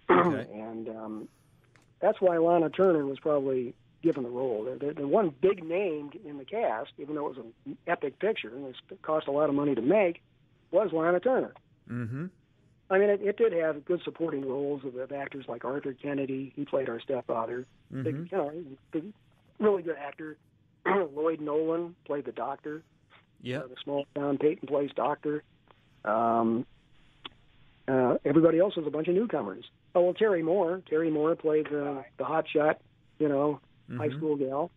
Okay. And that's why Lana Turner was probably given the role. The one big name in the cast, even though it was an epic picture and it cost a lot of money to make, was Lana Turner. Mm-hmm. I mean, it did have good supporting roles of actors like Arthur Kennedy. He played our stepfather. Mm-hmm. Big, really good actor. Lloyd Nolan played the doctor. Yeah. The small town Peyton Place doctor. Everybody else was a bunch of newcomers. Oh, well, Terry Moore. Terry Moore played the hotshot, high school gal.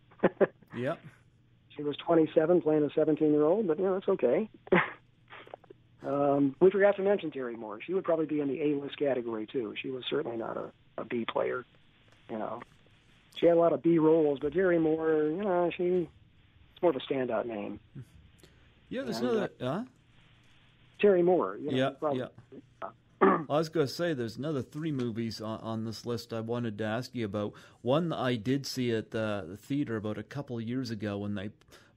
Yeah. She was 27 playing a 17-year-old, but, that's okay. We forgot to mention Terry Moore. She would probably be in the A-list category, too. She was certainly not a B player, She had a lot of B roles, but Terry Moore, she's more of a standout name. Yeah, there's another... Terry Moore. Yeah. I was going to say, there's another 3 movies on this list I wanted to ask you about. One I did see at the theater about a couple of years ago when they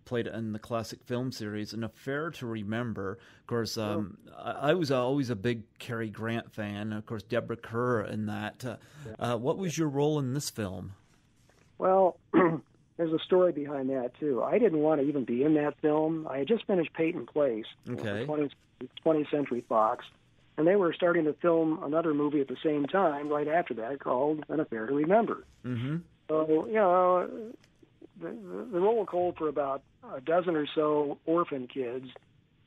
played it in the classic film series, An Affair to Remember. Of course, I was always a big Cary Grant fan. Of course, Deborah Kerr in that. What was your role in this film? Well, there's a story behind that, too. I didn't want to even be in that film. I had just finished Peyton Place, okay. 20th Century Fox, and they were starting to film another movie at the same time right after that called An Affair to Remember. Mm-hmm. So, the role called for about a dozen or so orphan kids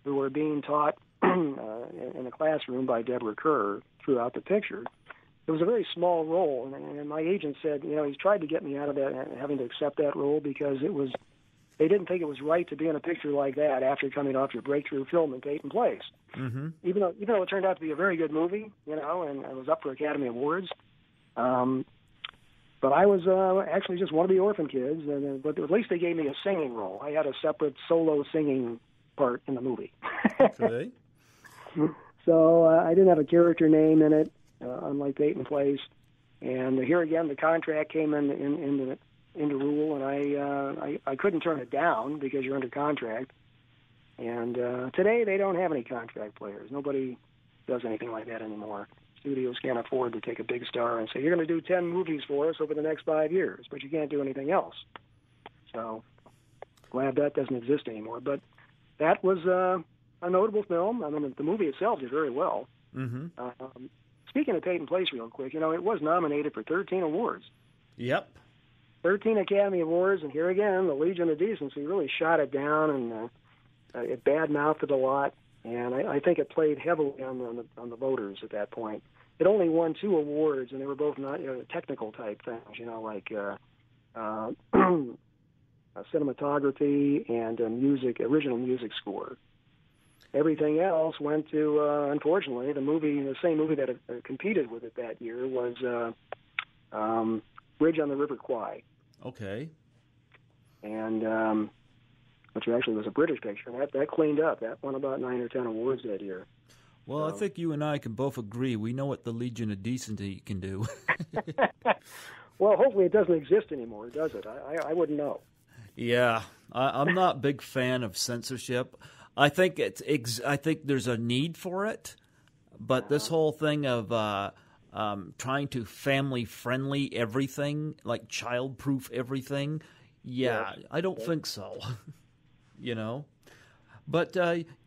who were being taught in a classroom by Deborah Kerr throughout the picture. It was a very small role, and my agent said, he's tried to get me out of that, having to accept that role because they didn't think it was right to be in a picture like that after coming off your breakthrough film in Peyton Place. Mm-hmm. Even though it turned out to be a very good movie, and it was up for Academy Awards. But I was actually just one of the orphan kids, but at least they gave me a singing role. I had a separate solo singing part in the movie. Okay. So I didn't have a character name in it, unlike Peyton Place. And here again, the contract came into rule, and I couldn't turn it down because you're under contract. And today they don't have any contract players. Nobody does anything like that anymore. Studios can't afford to take a big star and say, you're going to do 10 movies for us over the next 5 years, but you can't do anything else. So glad that doesn't exist anymore. But that was a notable film. I mean, the movie itself did very well. Mm-hmm. Speaking of Peyton Place real quick, it was nominated for 13 awards. Yep. 13 Academy Awards, and here again, the Legion of Decency really shot it down, and it badmouthed it a lot. And I think it played heavily on the voters at that point. It only won 2 awards, and they were both not technical type things, like cinematography and original music score. Everything else went to, unfortunately, the same movie that competed with it that year was Bridge on the River Kwai. Okay. And which actually was a British picture, and that cleaned up. That won about 9 or 10 awards that year. Well, I think you and I can both agree. We know what the Legion of Decency can do. Well, hopefully it doesn't exist anymore, does it? I wouldn't know. Yeah, I'm not a big fan of censorship. I think I think there's a need for it, but this whole thing of trying to family-friendly everything, like child-proof everything, Yeah, Yes. I don't think so. You know? But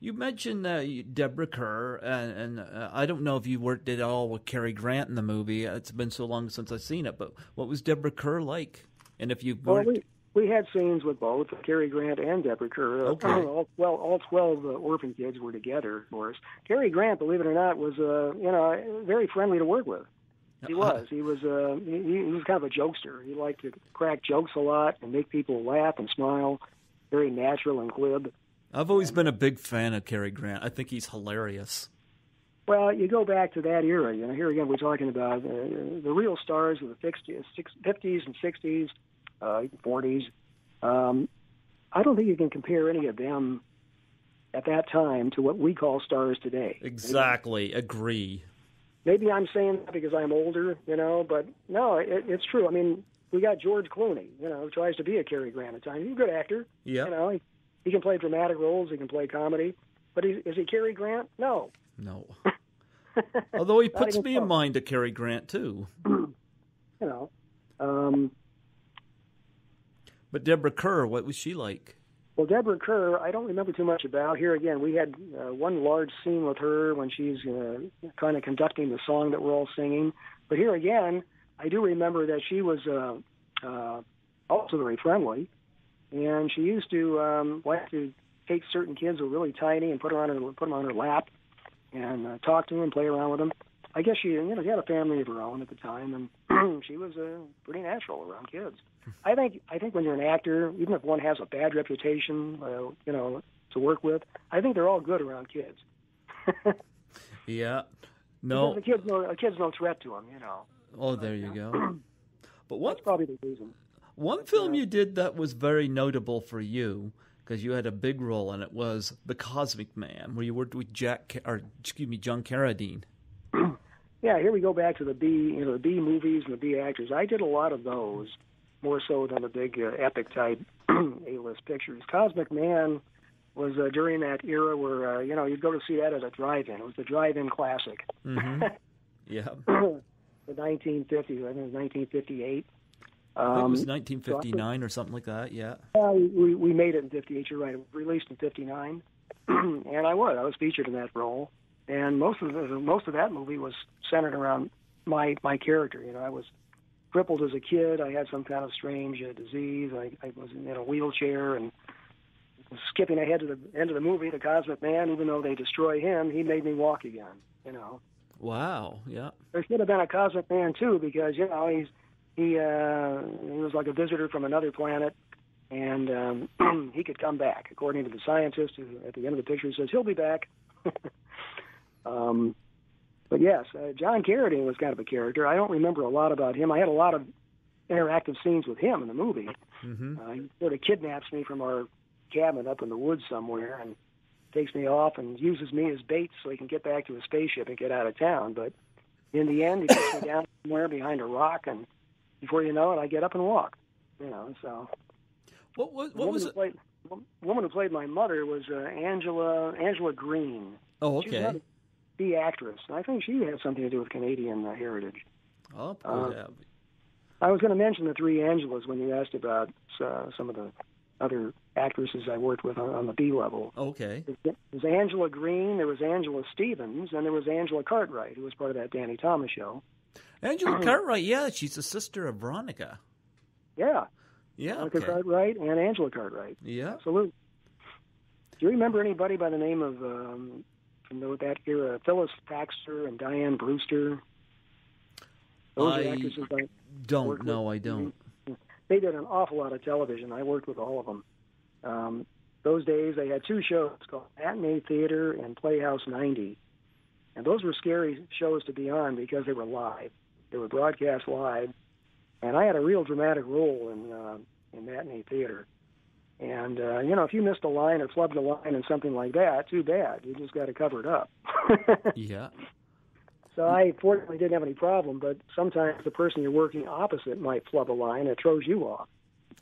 you mentioned Deborah Kerr, and I don't know if you worked at all with Cary Grant in the movie. It's been so long since I've seen it, but what was Deborah Kerr like? And if you Well, worked... we had scenes with both Cary Grant and Deborah Kerr. Okay. All 12 orphan kids were together for us. Cary Grant, believe it or not, was very friendly to work with. He was. He was kind of a jokester. He liked to crack jokes a lot and make people laugh and smile. Very natural and glib. I've always been a big fan of Cary Grant. I think he's hilarious. Well, you go back to that era. Here again, we're talking about the real stars of the 50s and 60s, 40s. I don't think you can compare any of them at that time to what we call stars today. Exactly. Agree. Maybe I'm saying that because I'm older, but no, it's true. I mean, we got George Clooney, who tries to be a Cary Grant at times. He's a good actor. Yeah. He can play dramatic roles. He can play comedy. But is he Cary Grant? No. No. Although he puts me in mind of Cary Grant, too. But Deborah Kerr, what was she like? Well, Deborah Kerr, I don't remember too much about. Here again, we had one large scene with her when she's kind of conducting the song that we're all singing. But here again, I do remember that she was also very friendly. And she used to like to take certain kids who were really tiny and put them on her lap and talk to them, play around with them. I guess she had a family of her own at the time, and she was pretty natural around kids. I think when you're an actor, even if one has a bad reputation, to work with, I think they're all good around kids. Yeah, no, because a kid's no threat to them, Oh, there you go. But that's probably the reason. One film you did that was very notable for you, because you had a big role in it, was The Cosmic Man, where you worked with John Carradine. Yeah, here we go back to the B movies and the B actors. I did a lot of those, more so than the big epic type A-list pictures. Cosmic Man was during that era where you'd go to see that at a drive-in. It was the drive-in classic. Mm-hmm. Yeah. The 1950s, I think it was 1958. I think it was 1959 or something like that. Yeah. We made it in '58. You're right. It was released in '59, and I was featured in that role. And most of that movie was centered around my character. I was crippled as a kid. I had some kind of strange disease. I was in a wheelchair, and skipping ahead to the end of the movie, the Cosmic Man. Even though they destroy him, he made me walk again. Wow. Yeah. There should have been a Cosmic Man too, because he was like a visitor from another planet, and he could come back. According to the scientist, who at the end of the picture says he'll be back. But yes, John Carradine was kind of a character. I don't remember a lot about him. I had a lot of interactive scenes with him in the movie. Mm-hmm. He sort of kidnaps me from our cabin up in the woods somewhere and takes me off and uses me as bait so he can get back to his spaceship and get out of town. But in the end, he gets me down somewhere behind a rock, and before you know it, I get up and walk. So. What was it? The woman who played my mother was Angela Green. Oh, She's okay. the actress. I think she had something to do with Canadian heritage. Oh, I was going to mention the three Angelas when you asked about some of the other actresses I worked with on the B level. Okay. There was Angela Green, there was Angela Stevens, and there was Angela Cartwright, who was part of that Danny Thomas show. Angela Cartwright, yeah, she's the sister of Veronica. Yeah. Yeah, Veronica okay. Cartwright and Angela Cartwright. Yeah. Absolutely. Do you remember anybody by the name of, from that era, Phyllis Baxter and Diane Brewster? Those are actresses I don't. No, I don't. They did an awful lot of television. I worked with all of them. Those days, they had two shows called Matinee Theater and Playhouse 90. And those were scary shows to be on because they were live. They were broadcast live. And I had a real dramatic role in Matinee Theater. And, if you missed a line or flubbed a line in something like that, too bad. You just got to cover it up. Yeah. So I fortunately didn't have any problem, but sometimes the person you're working opposite might flub a line and it throws you off.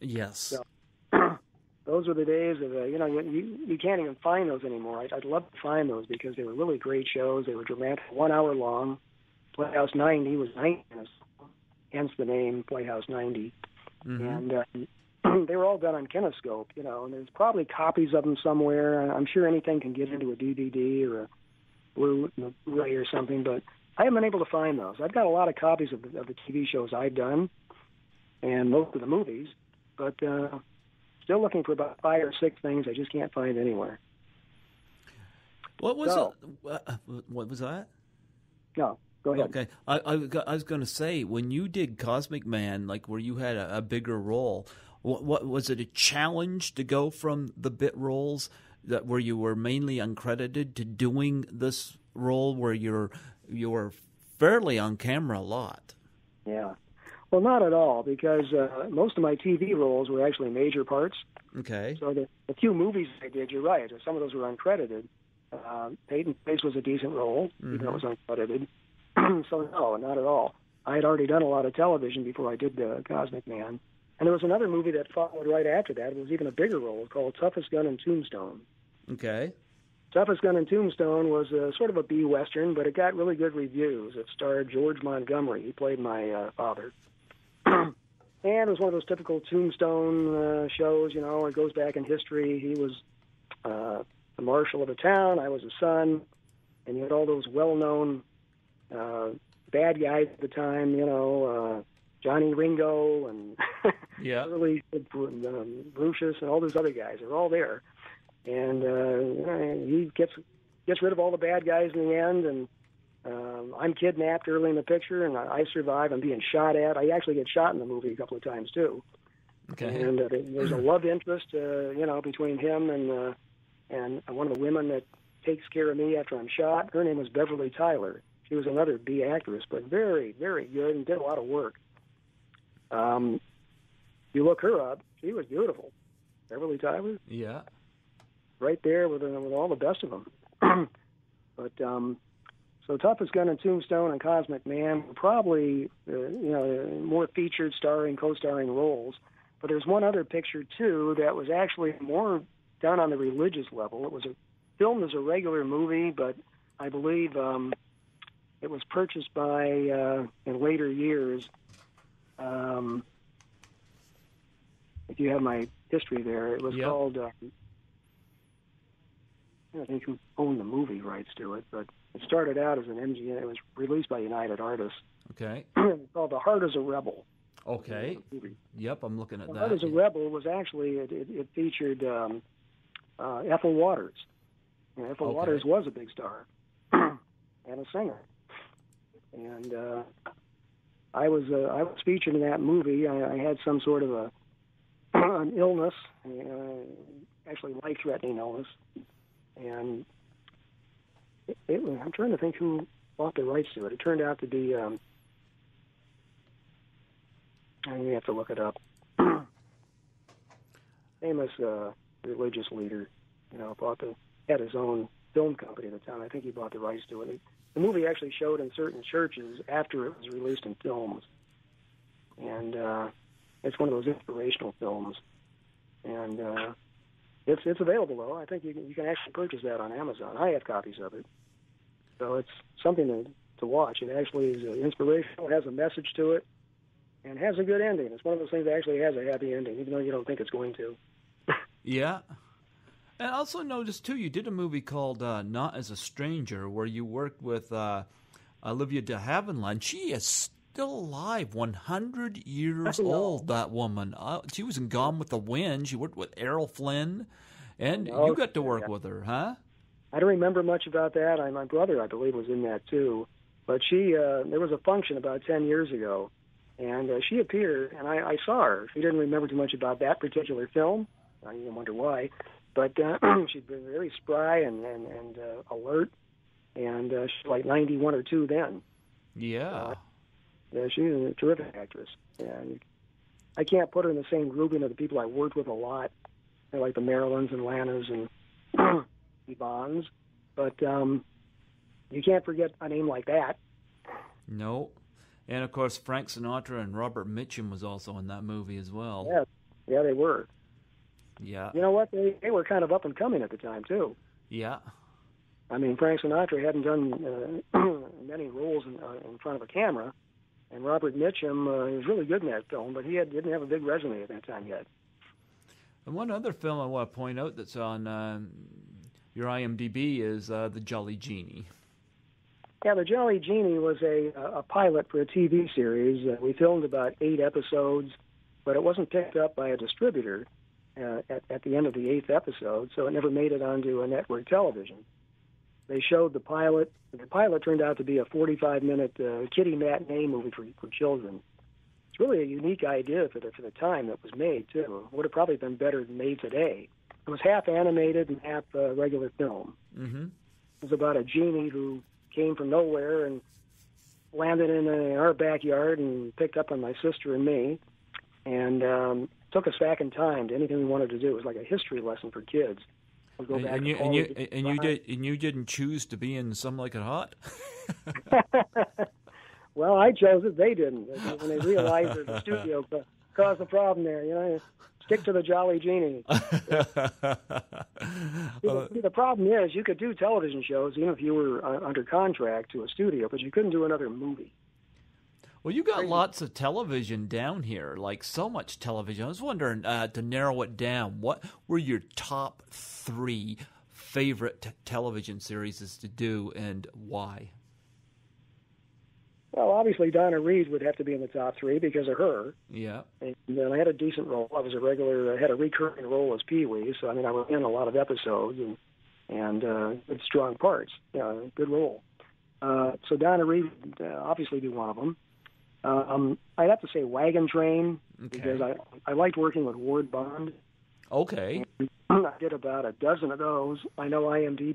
Yes. So, those were the days of, you can't even find those anymore. I'd love to find those because they were really great shows. They were dramatic, 1 hour long. Playhouse 90 was 90 minutes, hence the name Playhouse 90. Mm-hmm. And they were all done on Kinescope, you know, and there's probably copies of them somewhere. I'm sure anything can get into a DVD or a Blu-ray or something, but I haven't been able to find those. I've got a lot of copies of the TV shows I've done and most of the movies, but still looking for about 5 or 6 things I just can't find anywhere. What was what was that? No, go ahead. Okay, I was going to say, when you did Cosmic Man, like where you had a bigger role, what was it a challenge to go from the bit roles that where you were mainly uncredited to doing this role where you were fairly on camera a lot? Yeah. Well, not at all, because most of my TV roles were actually major parts. Okay. So the few movies I did, you're right, some of those were uncredited. Peyton Place was a decent role, even though it was uncredited. So no, not at all. I had already done a lot of television before I did Cosmic Man. And there was another movie that followed right after that. It was even a bigger role called Toughest Gun in Tombstone. Okay. Toughest Gun in Tombstone was sort of a B-Western, but it got really good reviews. It starred George Montgomery. He played my father. And it was one of those typical Tombstone shows, you know, it goes back in history. He was the marshal of the town. I was a son. And you had all those well-known bad guys at the time, you know, Johnny Ringo and yeah. early Brewster and all those other guys. They're all there. And he gets rid of all the bad guys in the end, and I'm kidnapped early in the picture, and I survive. I'm being shot at. I actually get shot in the movie a couple of times, too. Okay. And there's a love interest, you know, between him and one of the women that takes care of me after I'm shot. Her name was Beverly Tyler. She was another B actress, but very, very good and did a lot of work. You look her up, she was beautiful. Beverly Tyler? Yeah. Right there with all the best of them. But so Toughest Gun in Tombstone and Cosmic Man were probably more featured co-starring roles. But there's one other picture too that was actually more down on the religious level. It was filmed as a regular movie, but I believe it was purchased by in later years. If you have my history there, it was called. I think who owned the movie rights to it, but it started out as an MGM. It was released by United Artists. Okay. It's called The Heart is a Rebel. Okay. Yep, I'm looking at that. The Heart is a Rebel was actually, it featured Ethel Waters. And Ethel Waters was a big star and a singer. And I was featured in that movie. I had some sort of an illness, actually life-threatening illness. And I'm trying to think who bought the rights to it. It turned out to be, I have to look it up. Famous religious leader, had his own film company at the time. I think he bought the rights to it. The movie actually showed in certain churches after it was released in films. And it's one of those inspirational films. And it's available, though. I think you can actually purchase that on Amazon. I have copies of it. So it's something to watch. It actually is inspirational, has a message to it, and has a good ending. It's one of those things that actually has a happy ending, even though you don't think it's going to. Yeah. And I also noticed, too, you did a movie called Not as a Stranger, where you worked with Olivia de Havilland. She is still alive, 100 years old, that woman. She was in Gone with the Wind. She worked with Errol Flynn, and you got to work with her, huh? I don't remember much about that. My brother, I believe, was in that, too. But there was a function about 10 years ago, and she appeared, and I saw her. She didn't remember too much about that particular film. I wonder why. But she'd been very spry and alert, and she was like 91 or 2 then. Yeah. Yeah, she's a terrific actress. Yeah, I can't put her in the same grouping of the people I worked with a lot, like the Marilyns and Lanas and Yvonne's. But you can't forget a name like that. No. And, of course, Frank Sinatra and Robert Mitchum was also in that movie as well. Yeah, they were. Yeah. You know what? They were kind of up and coming at the time, too. Yeah. I mean, Frank Sinatra hadn't done many roles in front of a camera, and Robert Mitchum was really good in that film, but he didn't have a big resume at that time yet. And one other film I want to point out that's on your IMDb is The Jolly Genie. Yeah, The Jolly Genie was a pilot for a TV series. We filmed about 8 episodes, but it wasn't picked up by a distributor at the end of the 8th episode, so it never made it onto a network television. They showed the pilot. The pilot turned out to be a 45-minute kiddie matinee movie for children. It's really a unique idea for the time that was made, too. It would have probably been better than made today. It was half animated and half regular film. Mm-hmm. It was about a genie who came from nowhere and landed in our backyard and picked up on my sister and me and took us back in time to anything we wanted to do. It was like a history lesson for kids. We'll go back you didn't choose to be in Some Like It Hot? Well, I chose it. They didn't. When they realized that the studio caused the problem there, stick to the Jolly Genie. The problem is you could do television shows even if you were under contract to a studio, but you couldn't do another movie. Well, you got lots of television down here, like so much television. I was wondering, to narrow it down, what were your top 3 favorite television series to do and why? Well, obviously Donna Reed would have to be in the top 3 because of her. Yeah. And then I had a decent role. I had a recurring role as Pee-wee, so I was in a lot of episodes and good strong parts. Yeah, good role. So Donna Reed would obviously be one of them. I'd have to say Wagon Train because I liked working with Ward Bond. Okay. And I did about a dozen of those. I know IMDb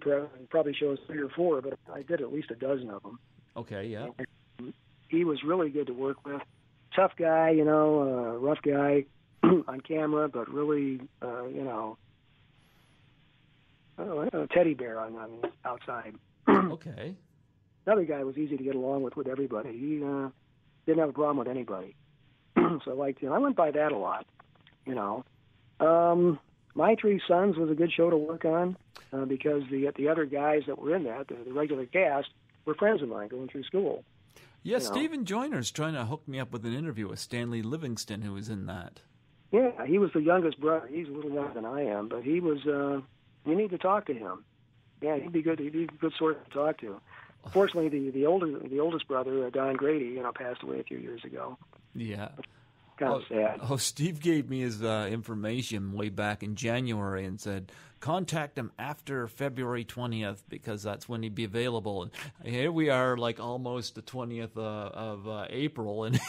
probably shows 3 or 4, but I did at least a dozen of them. Okay, yeah. And he was really good to work with. Tough guy, rough guy on camera, but really, a teddy bear on outside. Okay. Another guy was easy to get along with everybody. He didn't have a problem with anybody. So I liked him. I went by that a lot, My Three Sons was a good show to work on because the other guys that were in that, the regular cast, were friends of mine going through school. Yeah, Stephen Joyner's trying to hook me up with an interview with Stanley Livingston, who was in that. Yeah, he was the youngest brother. He's a little younger than I am, but he was. You need to talk to him. Yeah, he'd be good. He'd be a good sort to talk to. Fortunately, the oldest brother, Don Grady, passed away a few years ago. Yeah. Kind of sad. Oh, Steve gave me his information way back in January and said, contact him after February 20th because that's when he'd be available. And here we are, like almost the 20th of April, and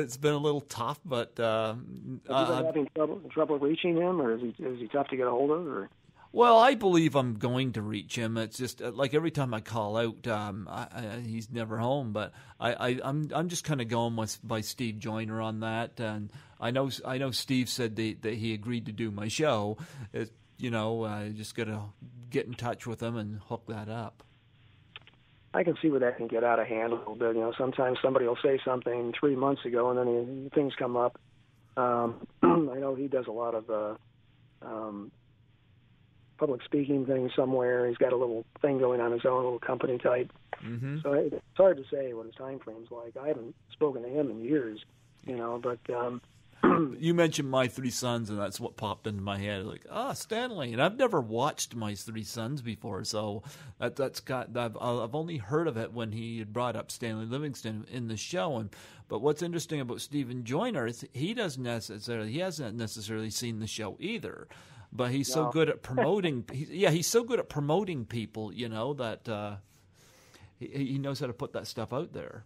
it's been a little tough. But have you been having trouble reaching him, or is he tough to get a hold of? Or? Well, I believe I'm going to reach him. It's just like every time I call out, he's never home. But I'm just kind of going by Steve Joyner on that. And I know Steve said that he agreed to do my show. Just got to get in touch with him and hook that up. I can see where that can get out of hand a little bit. Sometimes somebody will say something 3 months ago, and then things come up. I know he does a lot of public speaking thing somewhere. He's got a little thing going on his own, little company type. Mm-hmm. So it's hard to say what his time frame's like. I haven't spoken to him in years, but... You mentioned My Three Sons, and that's what popped into my head. Like, Stanley. And I've never watched My Three Sons before, so I've only heard of it when he had brought up Stanley Livingston in the show. But what's interesting about Stephen Joyner is he hasn't necessarily seen the show either. But he's so good at promoting. He's so good at promoting people. That he knows how to put that stuff out there.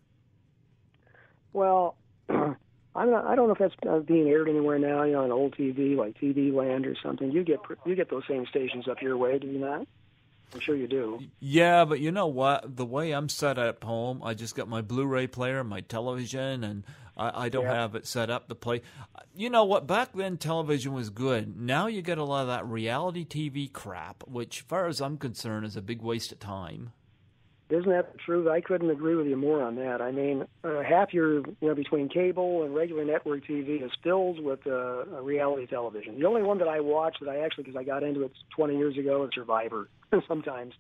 Well, I don't know if that's being aired anywhere now. On old TV like TV Land or something. You get those same stations up your way, do you not? I'm sure you do. Yeah, but you know what? The way I'm set up at home, I just got my Blu-ray player, my television, and I don't have it set up to play. You know what? Back then, television was good. Now you get a lot of that reality TV crap, which, as far as I'm concerned, is a big waste of time. Isn't that the truth? I couldn't agree with you more on that. I mean, half your, between cable and regular network TV is filled with reality television. The only one that I watch because I got into it 20 years ago, is Survivor, sometimes.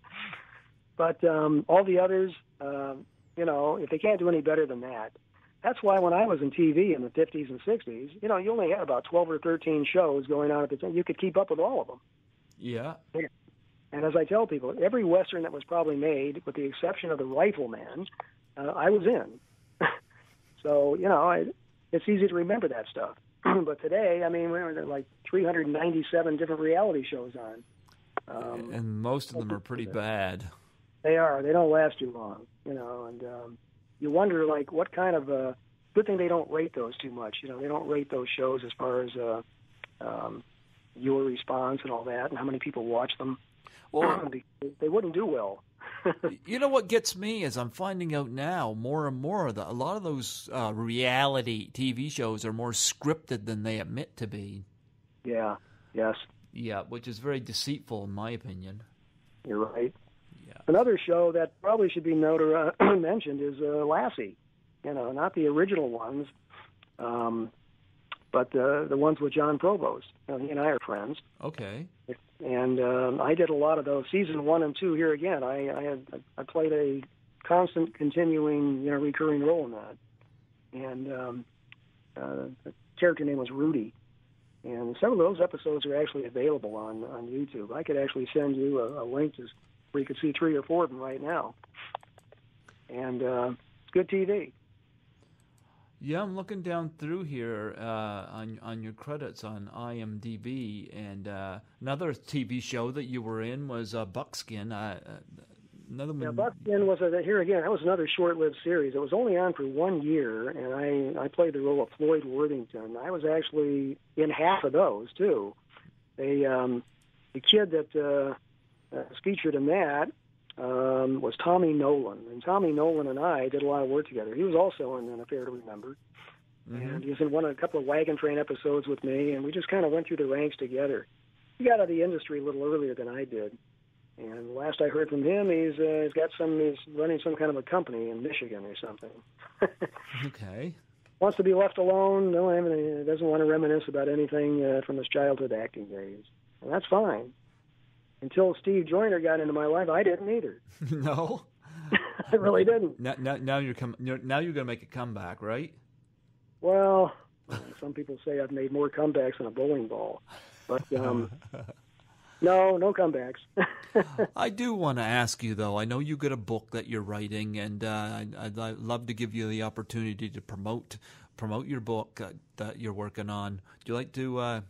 But all the others, if they can't do any better than that, That's why when I was in TV in the 50s and 60s, you know, you only had about 12 or 13 shows going on at the time. You could keep up with all of them. Yeah. And as I tell people, every Western that was probably made, with the exception of The Rifleman, I was in. So, you know, it's easy to remember that stuff. But today, I mean, there are like 397 different reality shows on. And most of them are pretty bad. They are. They don't last too long, you know, and you wonder, like, what kind of good thing they don't rate those too much. You know, they don't rate those shows as far as viewer response and all that and how many people watch them. Well, they wouldn't do well. You know what gets me is I'm finding out now more and more that a lot of those reality TV shows are more scripted than they admit to be. Yeah, yes. Yeah, which is very deceitful in my opinion. You're right. Yeah. Another show that probably should be mentioned is Lassie. You know, not the original ones, but the ones with John Provost. You know, he and I are friends. Okay. And I did a lot of those. Season 1 and 2 here again. I played a constant, continuing, you know, recurring role in that. And the character name was Rudy. And some of those episodes are actually available on YouTube. I could actually send you a link where you could see 3 or 4 of them right now. And it's good TV. Yeah, I'm looking down through here on your credits on IMDb, and another TV show that you were in was Buckskin. Another one. Yeah, Buckskin was here again. That was another short-lived series. It was only on for 1 year, and I played the role of Floyd Worthington. I was actually in half of those too. The kid that was featured in that was Tommy Nolan. And Tommy Nolan and I did a lot of work together. He was also in An Affair to Remember. Mm-hmm. And he was in a couple of Wagon Train episodes with me, and we just kind of went through the ranks together. He got out of the industry a little earlier than I did. And last I heard from him, he's running some kind of a company in Michigan or something. Okay. Wants to be left alone. Doesn't want to reminisce about anything from his childhood acting days. And that's fine. Until Steve Joyner got into my life, I didn't either. No, I really didn't. Now you're going to make a comeback, right? Well, some people say I've made more comebacks than a bowling ball, but no comebacks. I do want to ask you though. I know you got a book that you're writing, and I'd love to give you the opportunity to promote your book that you're working on. Would you like to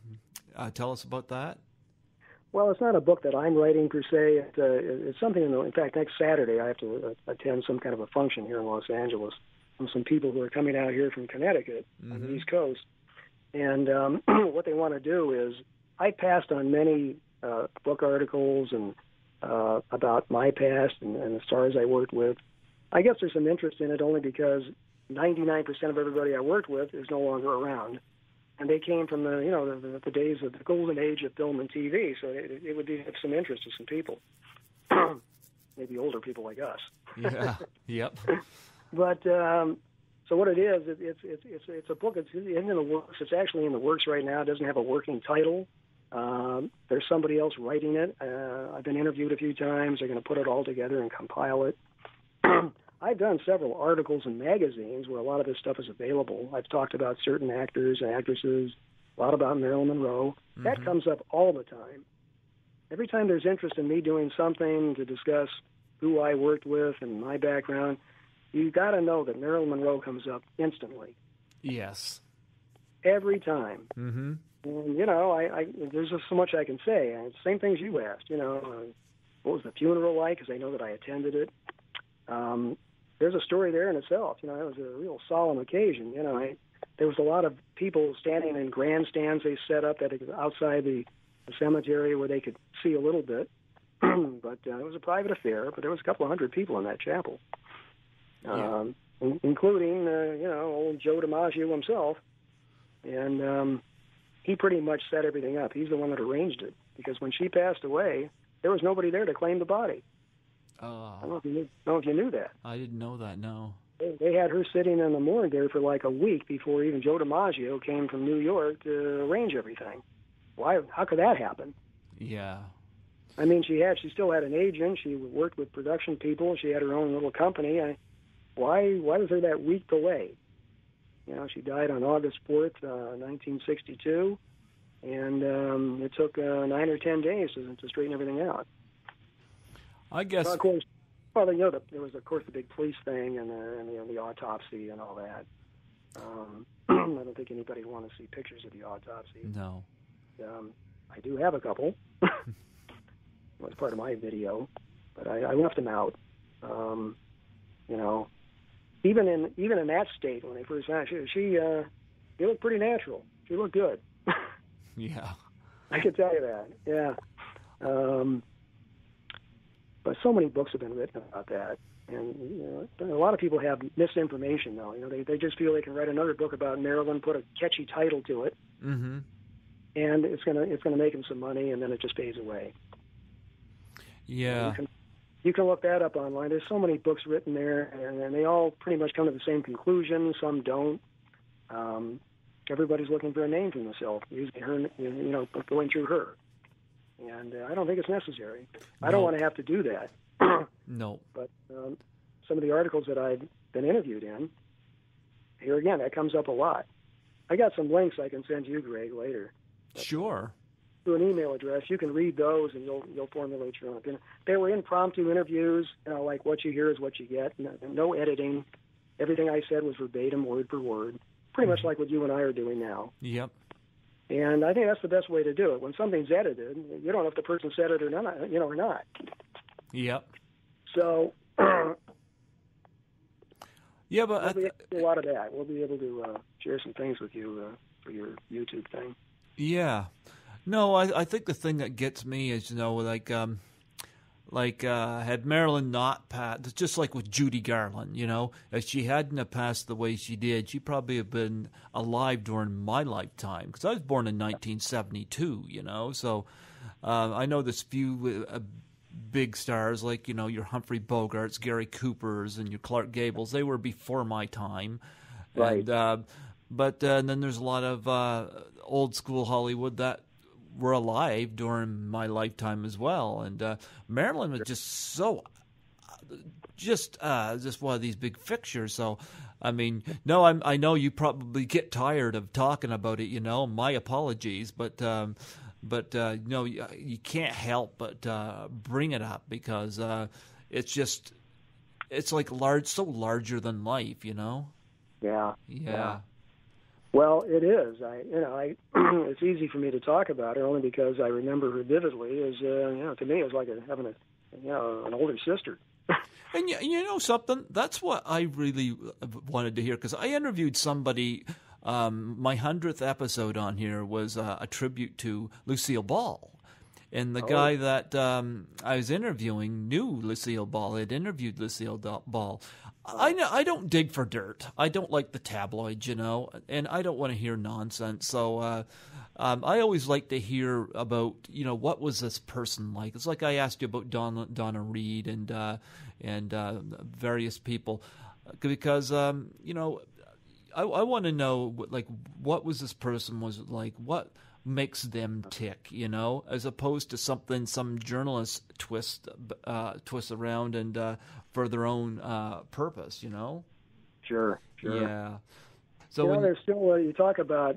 tell us about that? Well, it's not a book that I'm writing per se. It's something. In fact, next Saturday I have to attend some kind of a function here in Los Angeles from some people who are coming out here from Connecticut on the East Coast. And what they want to do is, I passed on many book articles and about my past and the stars I worked with. I guess there's some interest in it only because 99% of everybody I worked with is no longer around. And they came from the days of the golden age of film and TV, so it would be of some interest to some people, maybe older people like us. Yeah. Yep. But so what it is, it's a book. It's in the works. It's actually in the works right now. It doesn't have a working title. There's somebody else writing it. I've been interviewed a few times. They're going to put it all together and compile it. I've done several articles in magazines where a lot of this stuff is available. I've talked about certain actors and actresses, a lot about Marilyn Monroe. That comes up all the time. Every time there's interest in me doing something to discuss who I worked with and my background, you got to know that Marilyn Monroe comes up instantly. Yes. Every time. Mm-hmm. And, I there's just so much I can say. Same things you asked, what was the funeral like, because I know that I attended it. There's a story there in itself. It was a real solemn occasion. There was a lot of people standing in grandstands they set up outside the cemetery where they could see a little bit. But it was a private affair, but there was a couple of hundred people in that chapel, including, old Joe DiMaggio himself. And he pretty much set everything up. He's the one that arranged it, because when she passed away, there was nobody there to claim the body. I don't know if you knew that. I didn't know that, no. They had her sitting in the morgue there for like a week before even Joe DiMaggio came from New York to arrange everything. Why? How could that happen? Yeah. I mean, she still had an agent. She worked with production people. She had her own little company. Why was there that week delay? She died on August 4th, 1962, and it took 9 or 10 days to straighten everything out. I guess. Of course, there was, of course, the big police thing and the autopsy and all that. I don't think anybody would want to see pictures of the autopsy. No. I do have a couple. It was part of my video, but I left them out. Even in that state when they first found she looked pretty natural. She looked good. Yeah. I can tell you that. Yeah. But so many books have been written about that, and a lot of people have misinformation. Though they just feel they can write another book about Marilyn, put a catchy title to it, mm-hmm. and it's gonna make them some money, and then it just fades away. Yeah. You can look that up online. There's so many books written there, and they all pretty much come to the same conclusion. Some don't. Everybody's looking for a name for themselves, using her, going through her. And I don't think it's necessary. I don't want to have to do that. No. But some of the articles that I've been interviewed in, here again, that comes up a lot. I got some links I can send you, Greg, later. Sure. Through an email address, you can read those, and you'll formulate your own opinion. They were impromptu interviews, like what you hear is what you get. No editing. Everything I said was verbatim, word for word, pretty much like what you and I are doing now. Yep. And I think that's the best way to do it. When something's edited, you don't know if the person said it or not. Or not. Yep. So. Yeah, but we'll be able to do a lot of that. We'll be able to share some things with you for your YouTube thing. Yeah. No, I think the thing that gets me is, had Marilyn not passed, just like with Judy Garland, if she hadn't have passed the way she did, she'd probably have been alive during my lifetime, because I was born in 1972, so I know there's few big stars like, your Humphrey Bogarts, Gary Coopers, and your Clark Gables. They were before my time. Right. And, but then there's a lot of old school Hollywood that were alive during my lifetime as well, and Marilyn was just one of these big fixtures. So, I mean, no, I know you probably get tired of talking about it. My apologies, but you can't help but bring it up because it's like so larger than life. Yeah. Well, it is. It's easy for me to talk about her only because I remember her vividly. To me, it was like having an older sister. And something? That's what I really wanted to hear, because I interviewed somebody. My 100th episode on here was a tribute to Lucille Ball. And the guy that I was interviewing knew Lucille Ball. Had interviewed Lucille Ball. I don't dig for dirt. I don't like the tabloids, and I don't want to hear nonsense. So I always like to hear about, what was this person like? It's like I asked you about Donna Reed and various people, because I want to know, like, what was this person was like? What makes them tick, as opposed to something some journalists twist around and for their own purpose, Sure. Yeah. So there's still you talk about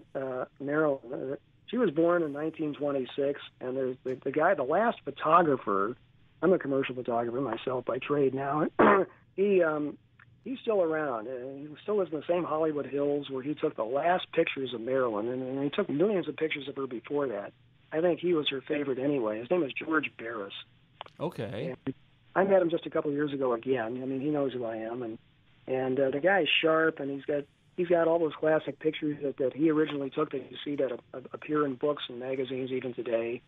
Marilyn. She was born in 1926, and there's the guy, the last photographer. I'm a commercial photographer myself by trade now. He's still around. He still lives in the same Hollywood Hills where he took the last pictures of Marilyn, and he took millions of pictures of her before that. I think he was her favorite anyway. His name is George Barris. Okay. And I met him just a couple of years ago again. I mean, he knows who I am, and the guy is sharp, and he's got all those classic pictures that he originally took that you see that appear in books and magazines even today.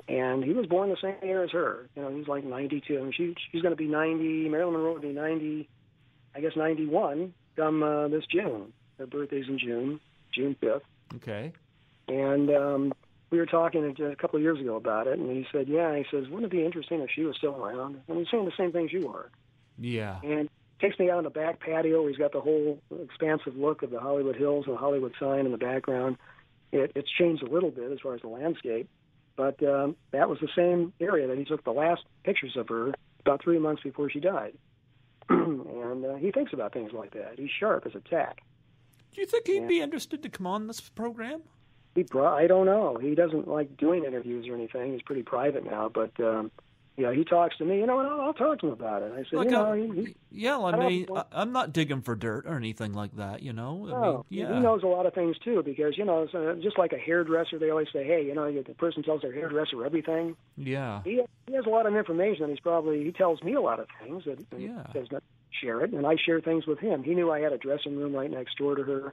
And he was born the same year as her. He's like 92. I mean, she's going to be 90. Marilyn Monroe will be 90. I guess 91 come this June. Her birthday's in June 5th. Okay. And we were talking a couple of years ago about it, and he said, yeah, he says, wouldn't it be interesting if she was still around? And he's saying the same things you are. Yeah. And takes me out on the back patio where he's got the whole expansive look of the Hollywood Hills and the Hollywood sign in the background. It's changed a little bit as far as the landscape, but that was the same area that he took the last pictures of her about 3 months before she died. And he thinks about things like that. He's sharp as a tack. Do you think he'd be interested to come on this program? I don't know. He doesn't like doing interviews or anything. He's pretty private now, but he talks to me. And I'll talk to him about it. I said, I'm not digging for dirt or anything like that. He knows a lot of things too, because just like a hairdresser, they always say, hey, the person tells their hairdresser everything. Yeah. He has a lot of information, and he tells me a lot of things that he does not share it, and I share things with him. He knew I had a dressing room right next door to her.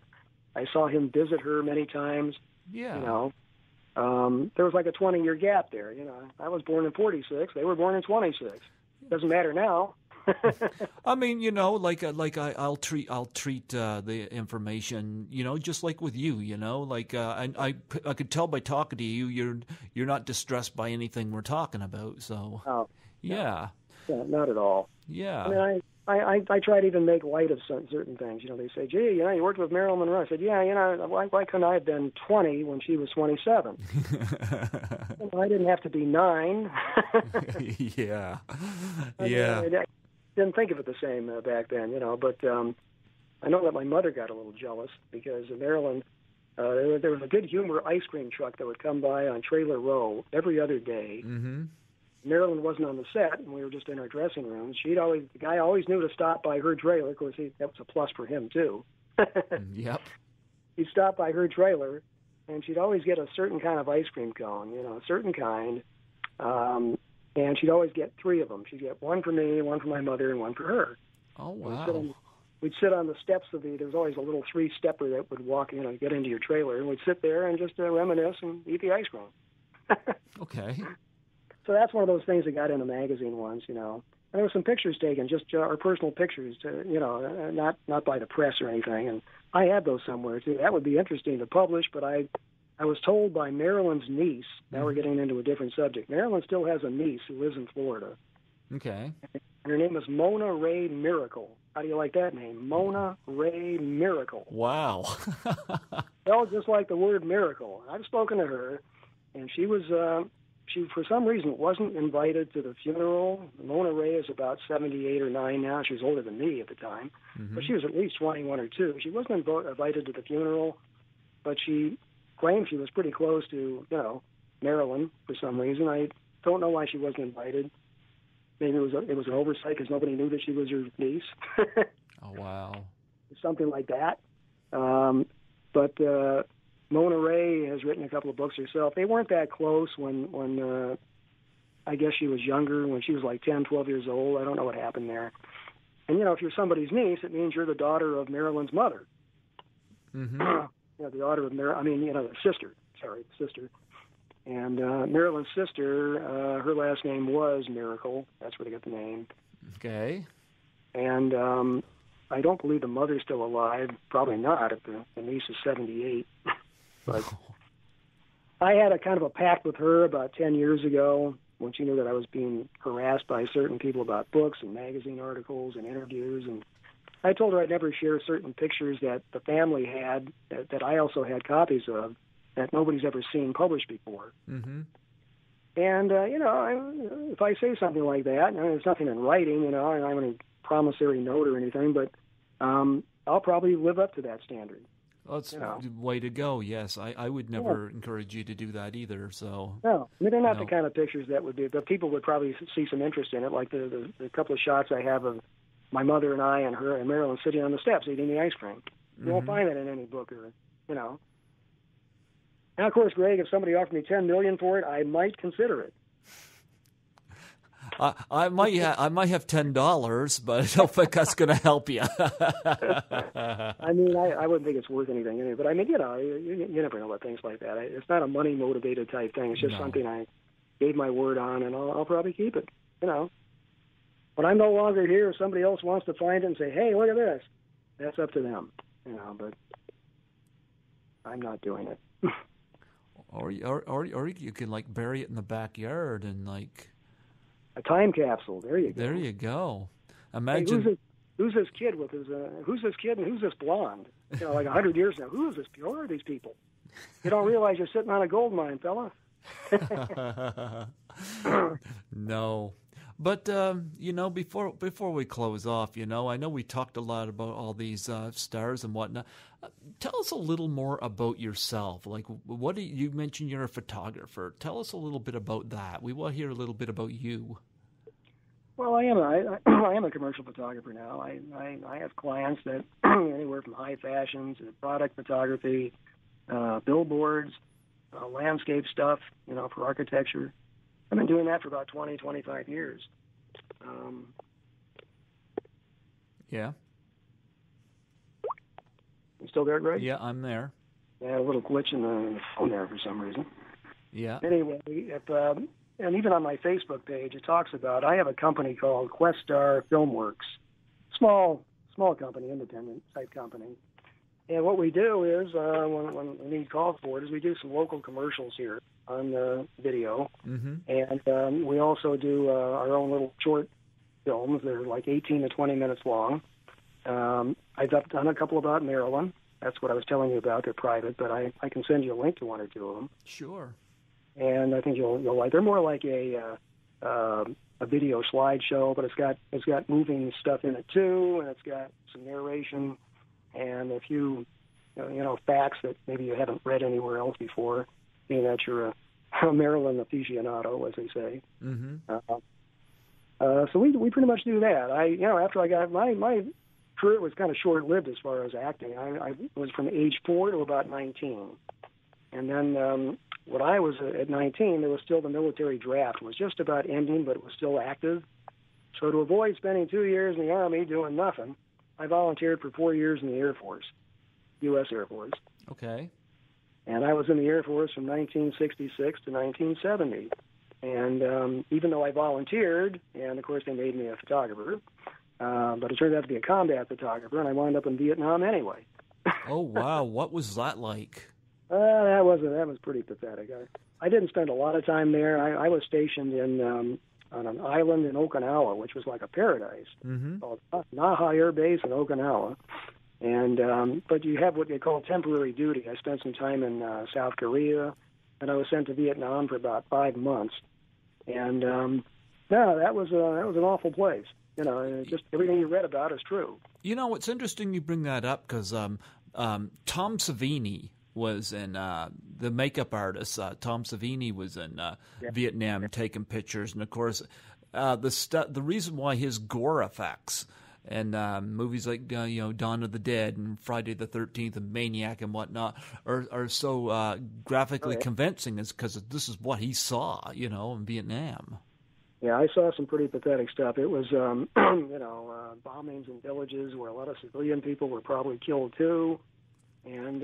I saw him visit her many times. Yeah. There was like a 20-year gap there. I was born in 46. They were born in 26. Doesn't matter now. I mean, I'll treat the information, just like with you, I could tell by talking to you, you're not distressed by anything we're talking about. So, yeah, not at all. Yeah. I mean, I try to even make light of certain things. They say, gee, you worked with Marilyn Monroe. I said, why couldn't I have been 20 when she was 27? I didn't have to be 9. Yeah. I didn't think of it the same back then, but I know that my mother got a little jealous because Marilyn, there was a Good Humor ice cream truck that would come by on Trailer Row every other day. Mm-hmm. Marilyn wasn't on the set, and we were just in our dressing rooms. The guy always knew to stop by her trailer. Of course, that was a plus for him, too. Yep. He'd stop by her trailer, and she'd always get a certain kind of ice cream cone, a certain kind. And she'd always get 3 of them. She'd get one for me, one for my mother, and one for her. Oh, wow. We'd sit on the steps of there was always a little 3-stepper that would walk, get into your trailer, and we'd sit there and just reminisce and eat the ice cream. Okay. So that's one of those things that got in the magazine once, And there were some pictures taken, just our personal pictures, not by the press or anything. And I had those somewhere, too. That would be interesting to publish, but I was told by Marilyn's niece, now we're getting into a different subject. Marilyn still has a niece who lives in Florida. Okay. And her name is Mona Ray Miracle. How do you like that name? Mona Ray Miracle. Wow. Well, just like the word miracle. I've spoken to her, and she was... She, for some reason, wasn't invited to the funeral. Mona Ray is about 78 or 9 now. She was older than me at the time. Mm-hmm. But she was at least 21 or 2. She wasn't invited to the funeral, but she claimed she was pretty close to, Marilyn for some reason. I don't know why she wasn't invited. Maybe it was an oversight because nobody knew that she was her niece. Oh, wow. Something like that. But Mona Ray has written a couple of books herself. They weren't that close when I guess she was younger, when she was like 10, 12 years old. I don't know what happened there. And, if you're somebody's niece, it means you're the daughter of Marilyn's mother. Mm-hmm. The daughter of the sister. Sorry, sister. And Marilyn's sister, her last name was Miracle. That's where they got the name. Okay. And I don't believe the mother's still alive. Probably not if the niece is 78. But I had a kind of a pact with her about 10 years ago when she knew that I was being harassed by certain people about books and magazine articles and interviews. And I told her I'd never share certain pictures that the family had, that I also had copies of, that nobody's ever seen published before. Mm-hmm. And, if I say something like that, and there's nothing in writing, I don't have any promissory note or anything, but I'll probably live up to that standard. Well, it's the way to go, yes. I would never encourage you to do that either. So no, I mean, they're not the kind of pictures that would be, but people would probably see some interest in it, like the couple of shots I have of my mother and I and her and Marilyn sitting on the steps eating the ice cream. You won't find that in any book or. Now, of course, Greg, if somebody offered me $10 million for it, I might consider it. I might have $10, but I don't think that's going to help you. I mean, I wouldn't think it's worth anything anyway. But I mean, you never know about things like that. It's not a money motivated type thing. It's just something I gave my word on, and I'll probably keep it. When I'm no longer here, if somebody else wants to find it and say, "Hey, look at this," that's up to them. But I'm not doing it. Or you can like bury it in the backyard and like. A time capsule. There you go. There you go. Imagine. Hey, who's this kid with his? Who's this kid and who's this blonde? Like 100 years now. Who is this? Who are these people? You don't realize you're sitting on a gold mine, fella. No. But before we close off, I know we talked a lot about all these stars and whatnot. Tell us a little more about yourself. Like, you mentioned you're a photographer. Tell us a little bit about that. We want to hear a little bit about you. Well, I am a commercial photographer now. I have clients that anywhere from high fashion to product photography, billboards, landscape stuff, for architecture. I've been doing that for about 20, 25 years. Yeah. You still there, Greg? Yeah, I'm there. I had a little glitch in the phone there for some reason. Yeah. Anyway, and even on my Facebook page, it talks about, I have a company called Questar Filmworks. Small company, independent type company. And what we do is, when we need calls for it, is we do some local commercials here on the video. Mm-hmm. And we also do our own little short films. They're like 18 to 20 minutes long. I've done a couple about Marilyn. That's what I was telling you about. They're private, but I can send you a link to one or two of them. Sure. And I think you'll like. They're more like a video slideshow, but it's got moving stuff in it too, and it's got some narration and a few facts that maybe you haven't read anywhere else before, being that you're a Marilyn aficionado, as they say. Mm-hmm. So we pretty much do that. After I got my career was kind of short-lived as far as acting. I was from age 4 to about 19, and then when I was at 19, there was still the military draft. It was just about ending, but it was still active. So to avoid spending 2 years in the Army doing nothing, I volunteered for 4 years in the Air Force, U.S. Air Force. Okay. And I was in the Air Force from 1966 to 1970. And even though I volunteered, and of course they made me a photographer, but it turned out to be a combat photographer, and I wound up in Vietnam anyway. Oh, wow. What was that like? That was pretty pathetic. I didn't spend a lot of time there. I was stationed on an island in Okinawa, which was like a paradise, mm-hmm. called Naha Air Base in Okinawa. And but you have what they call temporary duty. I spent some time in South Korea, and I was sent to Vietnam for about 5 months. And that was an awful place. Just everything you read about is true. It's interesting you bring that up because Tom Savini was in the makeup artist. Tom Savini was in Vietnam taking pictures, and of course, the reason why his gore effects and movies like Dawn of the Dead and Friday the 13th and Maniac and whatnot are so graphically convincing is because this is what he saw, in Vietnam. Yeah, I saw some pretty pathetic stuff. It was, bombings in villages where a lot of civilian people were probably killed too. And,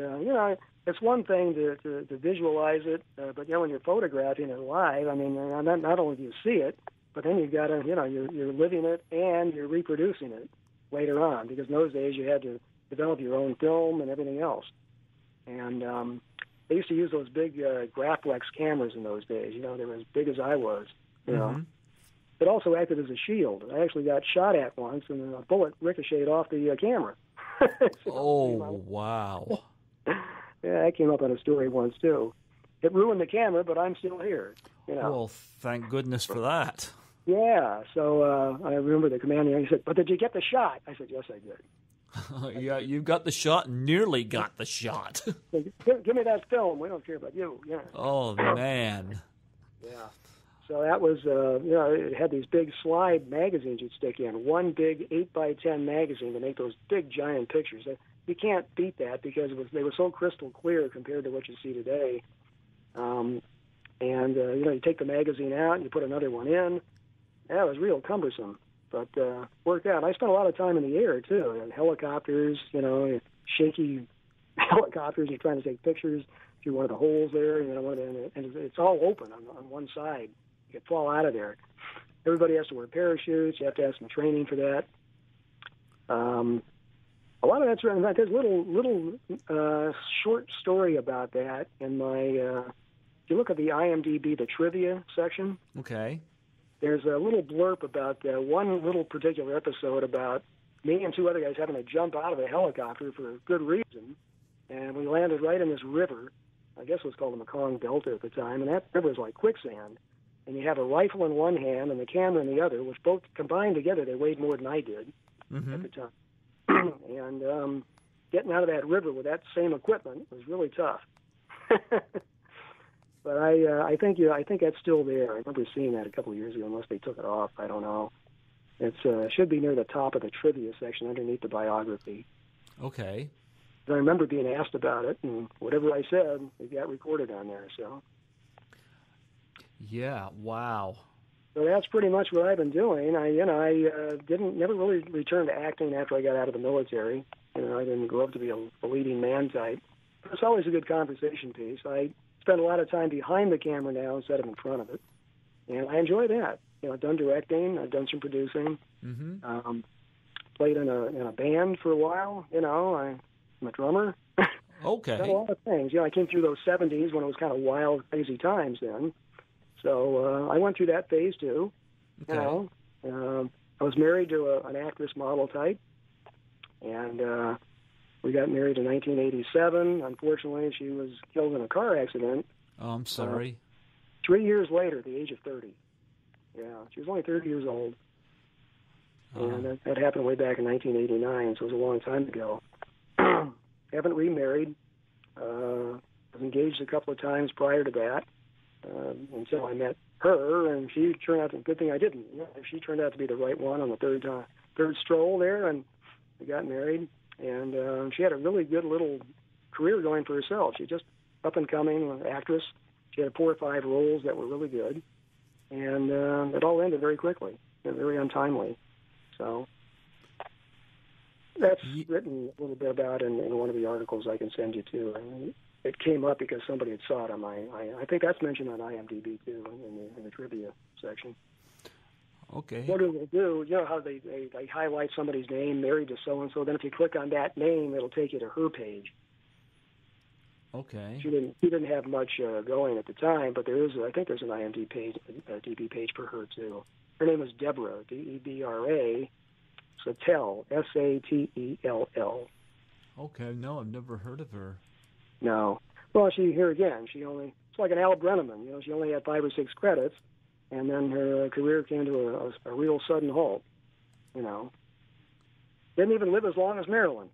it's one thing to visualize it, but, when you're photographing it live, I mean, not only do you see it, but then you've got to, you're living it and you're reproducing it later on, because in those days you had to develop your own film and everything else. And they used to use those big Graflex cameras in those days. They were as big as I was, mm-hmm. It also acted as a shield. I actually got shot at once, and a bullet ricocheted off the camera. Wow. Yeah, that came up on a story once, too. It ruined the camera, but I'm still here. Well, thank goodness for that. Yeah, so I remember the commander, he said, "But did you get the shot?" I said, "Yes, I did." Yeah, you got the shot, nearly got the shot. Give me that film. We don't care about you. Yeah. Oh, man. Yeah. So that was, it had these big slide magazines you'd stick in, one big 8x10 magazine to make those big, giant pictures. You can't beat that because they were so crystal clear compared to what you see today. You take the magazine out and you put another one in. That was real cumbersome, but worked out. I spent a lot of time in the air, too, and helicopters, shaky helicopters. You're trying to take pictures through one of the holes there, and it's all open on one side. You could fall out of there. Everybody has to wear parachutes. You have to have some training for that. A lot of that's right. In fact, there's a little short story about that in my. If you look at the IMDb, the trivia section. Okay. There's a little blurb about one little particular episode about me and two other guys having to jump out of a helicopter for a good reason, and we landed right in this river. I guess it was called the Mekong Delta at the time, and that river was like quicksand. and you have a rifle in one hand and the camera in the other, which both combined together, they weighed more than I did at the time. And getting out of that river with that same equipment was really tough. But I think that's still there. I remember seeing that a couple of years ago, unless they took it off. I don't know. It should be near the top of the trivia section underneath the biography. Okay. I remember being asked about it, and whatever I said, it got recorded on there. So. Yeah. Wow. So that's pretty much what I've been doing. I never really returned to acting after I got out of the military. I didn't grow up to be a leading man type. It's always a good conversation piece. I spend a lot of time behind the camera now instead of in front of it, and I enjoy that. I've done directing, I've done some producing, played in a band for a while. I'm a drummer. Okay. Done a lot of things. I came through those 70s when it was kind of wild, crazy times then. So I went through that phase too. Okay. I was married to an actress model type, and we got married in 1987. Unfortunately, she was killed in a car accident. Oh, I'm sorry. 3 years later, at the age of 30. Yeah, she was only 30 years old. And that happened way back in 1989, so it was a long time ago. Haven't remarried. Was engaged a couple of times prior to that until I met her, and she turned out to be a good thing I didn't. She turned out to be the right one on the third stroll there, and we got married. And she had a really good little career going for herself. She just up-and-coming actress. She had 4 or 5 roles that were really good. And it all ended very quickly and very untimely. So that's written a little bit about in one of the articles I can send you to. And it came up because somebody had saw it on I think that's mentioned on IMDb too in the trivia section. Okay. What it will do, how they highlight somebody's name, married to so-and-so, then if you click on that name, it'll take you to her page. Okay. She didn't have much going at the time, but I think there's an IMDb page for her too. Her name is Deborah, Debra, Sattell, Sattell. Okay, no, I've never heard of her. No. Well, it's like an Al Brenneman. She only had 5 or 6 credits, and then her career came to a real sudden halt. Didn't even live as long as Marilyn.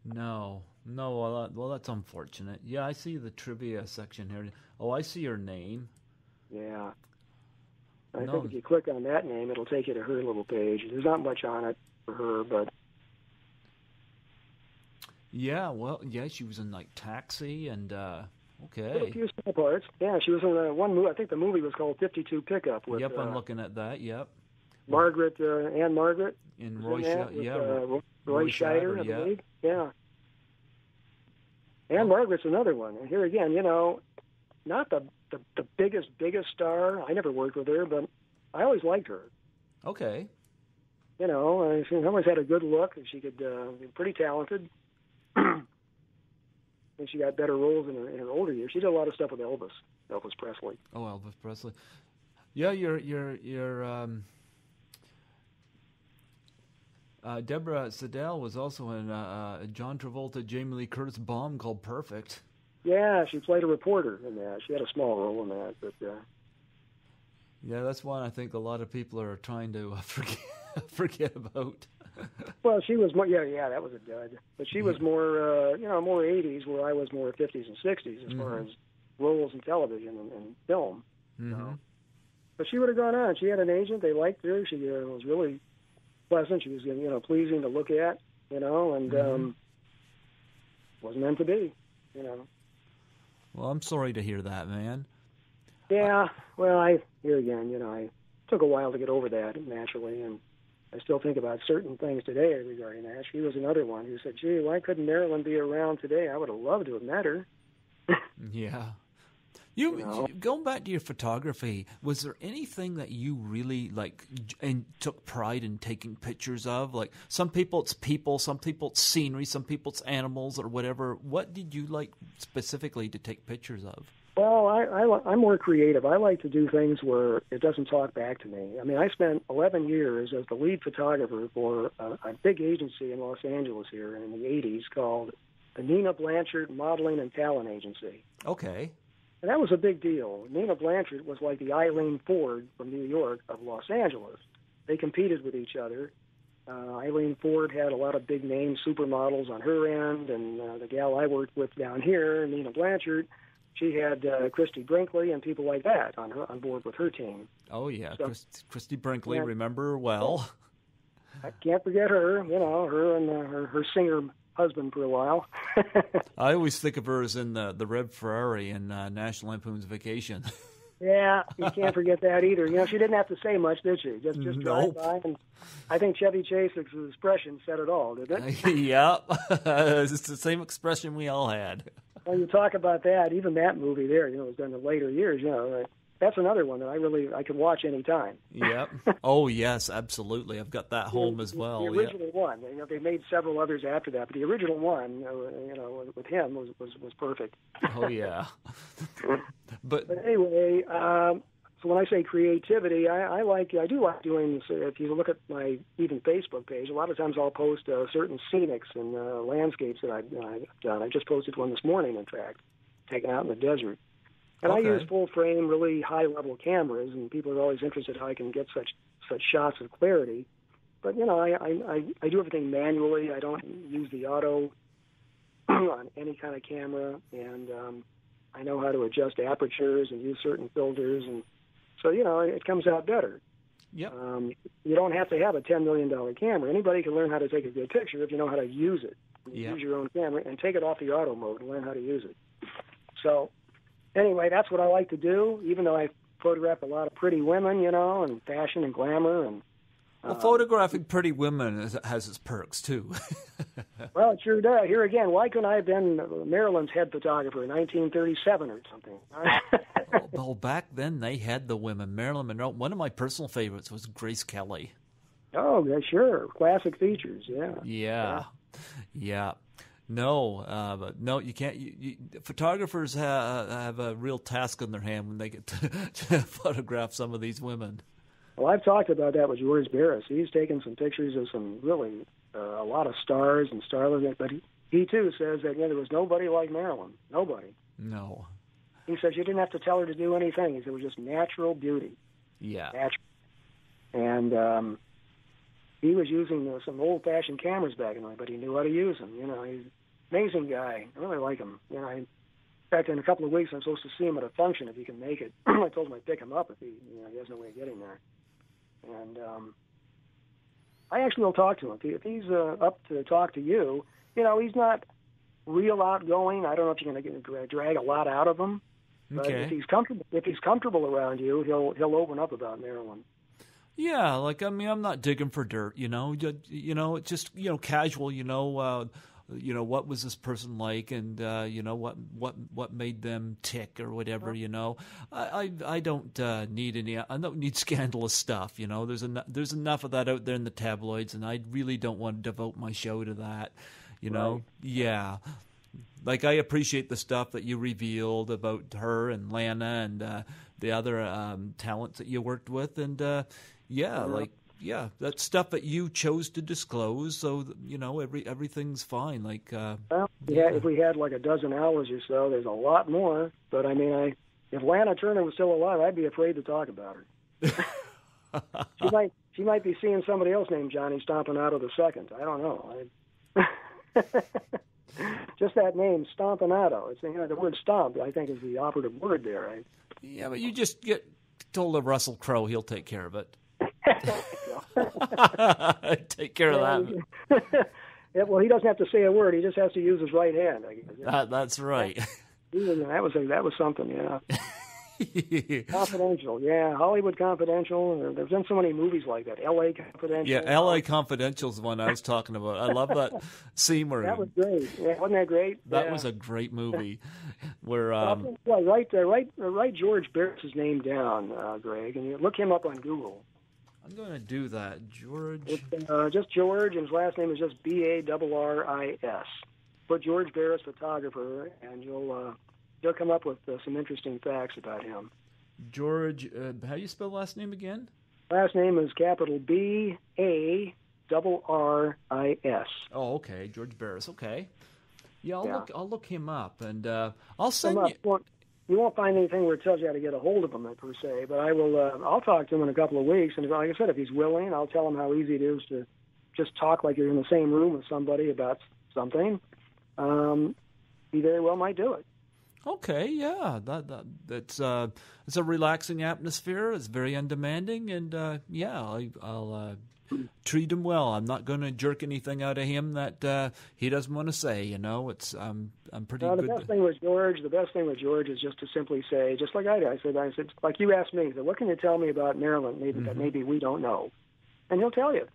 No, well, that's unfortunate. Yeah, I see the trivia section here. Oh, I see her name. Yeah. I think if you click on that name, it'll take you to her little page. There's not much on it for her, but... Yeah, well, she was in, Taxi, and, okay. A few small parts. Yeah, she was in one movie. I think the movie was called 52 Pickup. With, yep, I'm looking at that, yep. Margaret, Ann Margaret. In Roy Roy Scheider, I believe. Yeah. Ann Margaret's another one. And here again, not the biggest star. I never worked with her, but I always liked her. Okay. She always had a good look, and she could be pretty talented. And she got better roles in her older years. She did a lot of stuff with Elvis Presley. Oh, Elvis Presley. Yeah, your Deborah Sattell was also in a John Travolta, Jamie Lee Curtis bomb called Perfect. Yeah, she played a reporter in that. She had a small role in that, but. Yeah, that's one I think a lot of people are trying to forget about. Well, she was more. Yeah, that was a dud. But she was more, more 80s, where I was more 50s and 60s as far as roles in television and film. Mm-hmm. But she would have gone on. She had an agent. They liked her. She was really pleasant. She was, pleasing to look at, and wasn't meant to be, Well, I'm sorry to hear that, man. Yeah. Well, I took a while to get over that naturally, and I still think about certain things today regarding that. She was another one who said, "Gee, why couldn't Marilyn be around today? I would have loved to have met her." Yeah. Going back to your photography, was there anything that you really and took pride in taking pictures of? Like some people it's people, some people it's scenery, some people it's animals or whatever. What did you like specifically to take pictures of? Well, I'm more creative. I like to do things where it doesn't talk back to me. I mean, I spent 11 years as the lead photographer for a big agency in Los Angeles here in the 80s called the Nina Blanchard Modeling and Talent Agency. Okay. And that was a big deal. Nina Blanchard was like the Eileen Ford from New York of Los Angeles. They competed with each other. Eileen Ford had a lot of big-name supermodels on her end, and the gal I worked with down here, Nina Blanchard, she had Christy Brinkley and people like that on board with her team. Oh, yeah, So, Christy Brinkley, remember her well. I can't forget her, her and her singer husband for a while. I always think of her as in the red Ferrari in National Lampoon's Vacation. Yeah, you can't forget that either. She didn't have to say much, did she? Just drive by. And I think Chevy Chase's expression said it all, didn't it? Yep. It's the same expression we all had. When you talk about that, even that movie there, it was done in later years, that's another one that I could watch any time. Yep. Oh, yes, absolutely. I've got that home as well. The original one. They made several others after that, but the original one, with him was perfect. Oh, yeah. But anyway, so when I say creativity, I do like doing. If you look at my even Facebook page, a lot of times I'll post certain scenics and landscapes that I've done. I just posted one this morning, in fact, taken out in the desert. And okay. I use full frame, really high level cameras, and people are always interested how I can get such shots of clarity. But I do everything manually. I don't use the auto on any kind of camera, and I know how to adjust apertures and use certain filters, and so it comes out better. Yep. You don't have to have a $10 million camera. Anybody can learn how to take a good picture if you know how to use it. Yep. Use your own camera and take it off the auto mode and learn how to use it. So anyway, that's what I like to do, even though I photograph a lot of pretty women, and fashion and glamour. And well, photographing pretty women has its perks, too. Well, it sure does. Here again, why couldn't I have been Marilyn's head photographer in 1937 or something? Well, back then they had the women. Marilyn Monroe. One of my personal favorites was Grace Kelly. Oh, yeah, sure. Classic features, Yeah. No, but no, you can't. Photographers have a real task on their hand when they get to photograph some of these women. Well, I've talked about that with George Barris. He's taken some pictures of some really a lot of stars and starlets, but he too says that there was nobody like Marilyn. Nobody. No. He says you didn't have to tell her to do anything. He said it was just natural beauty. Yeah. Natural. And he was using some old-fashioned cameras back in the day, but he knew how to use them. He's an amazing guy. I really like him. In fact, in a couple of weeks, I'm supposed to see him at a function if he can make it. I told him I'd pick him up if he has no way of getting there. And I actually will talk to him. If he's up to talk to you, he's not real outgoing. I don't know if you're going to drag a lot out of him. But okay. if he's comfortable around you, he'll open up about Marilyn. Yeah, I'm not digging for dirt. It's just casual. What was this person like, and what made them tick or whatever. I don't need scandalous stuff. There's enough of that out there in the tabloids, and I really don't want to devote my show to that. Right. Yeah. Like, I appreciate the stuff that you revealed about her and Lana and the other talents that you worked with, and that's stuff that you chose to disclose. So everything's fine. If we had like a dozen hours or so, there's a lot more. But if Lana Turner was still alive, I'd be afraid to talk about her. She might be seeing somebody else named Johnny Stompanato II. I don't know. Just that name, Stompanato. It's the word "stomp," I think, is the operative word there. Right? Yeah, but you just get told of Russell Crowe; he'll take care of it. Take care of that. Yeah, well, he doesn't have to say a word; he just has to use his right hand. I guess. That's right. That was something, Confidential, Hollywood Confidential. There's been so many movies like that. L.A. Confidential. Yeah, L.A. Confidential is the one I was talking about. I love that scene where that was great. Yeah, wasn't that great? That was a great movie. Where write George Barris' name down, Greg, and you look him up on Google. I'm going to do that, George. It's just George, and his last name is just Barris. Put George Barris, photographer, and you'll come up with some interesting facts about him. George, how do you spell last name again? Last name is capital B-A-R-R-I-S. Oh, okay, George Barris. Okay, I'll look him up, and I'll send you. you won't find anything where it tells you how to get a hold of him per se. But I'll talk to him in a couple of weeks, and like I said, if he's willing, I'll tell him how easy it is to just talk like you're in the same room with somebody about something. He very well might do it. Okay, yeah, that's it's a relaxing atmosphere. It's very undemanding, and I'll treat him well. I'm not going to jerk anything out of him that he doesn't want to say. It's I'm pretty good. The best thing with George is just to simply say, just like I did. I said, like you asked me, what can you tell me about Marilyn? That maybe we don't know, and he'll tell you.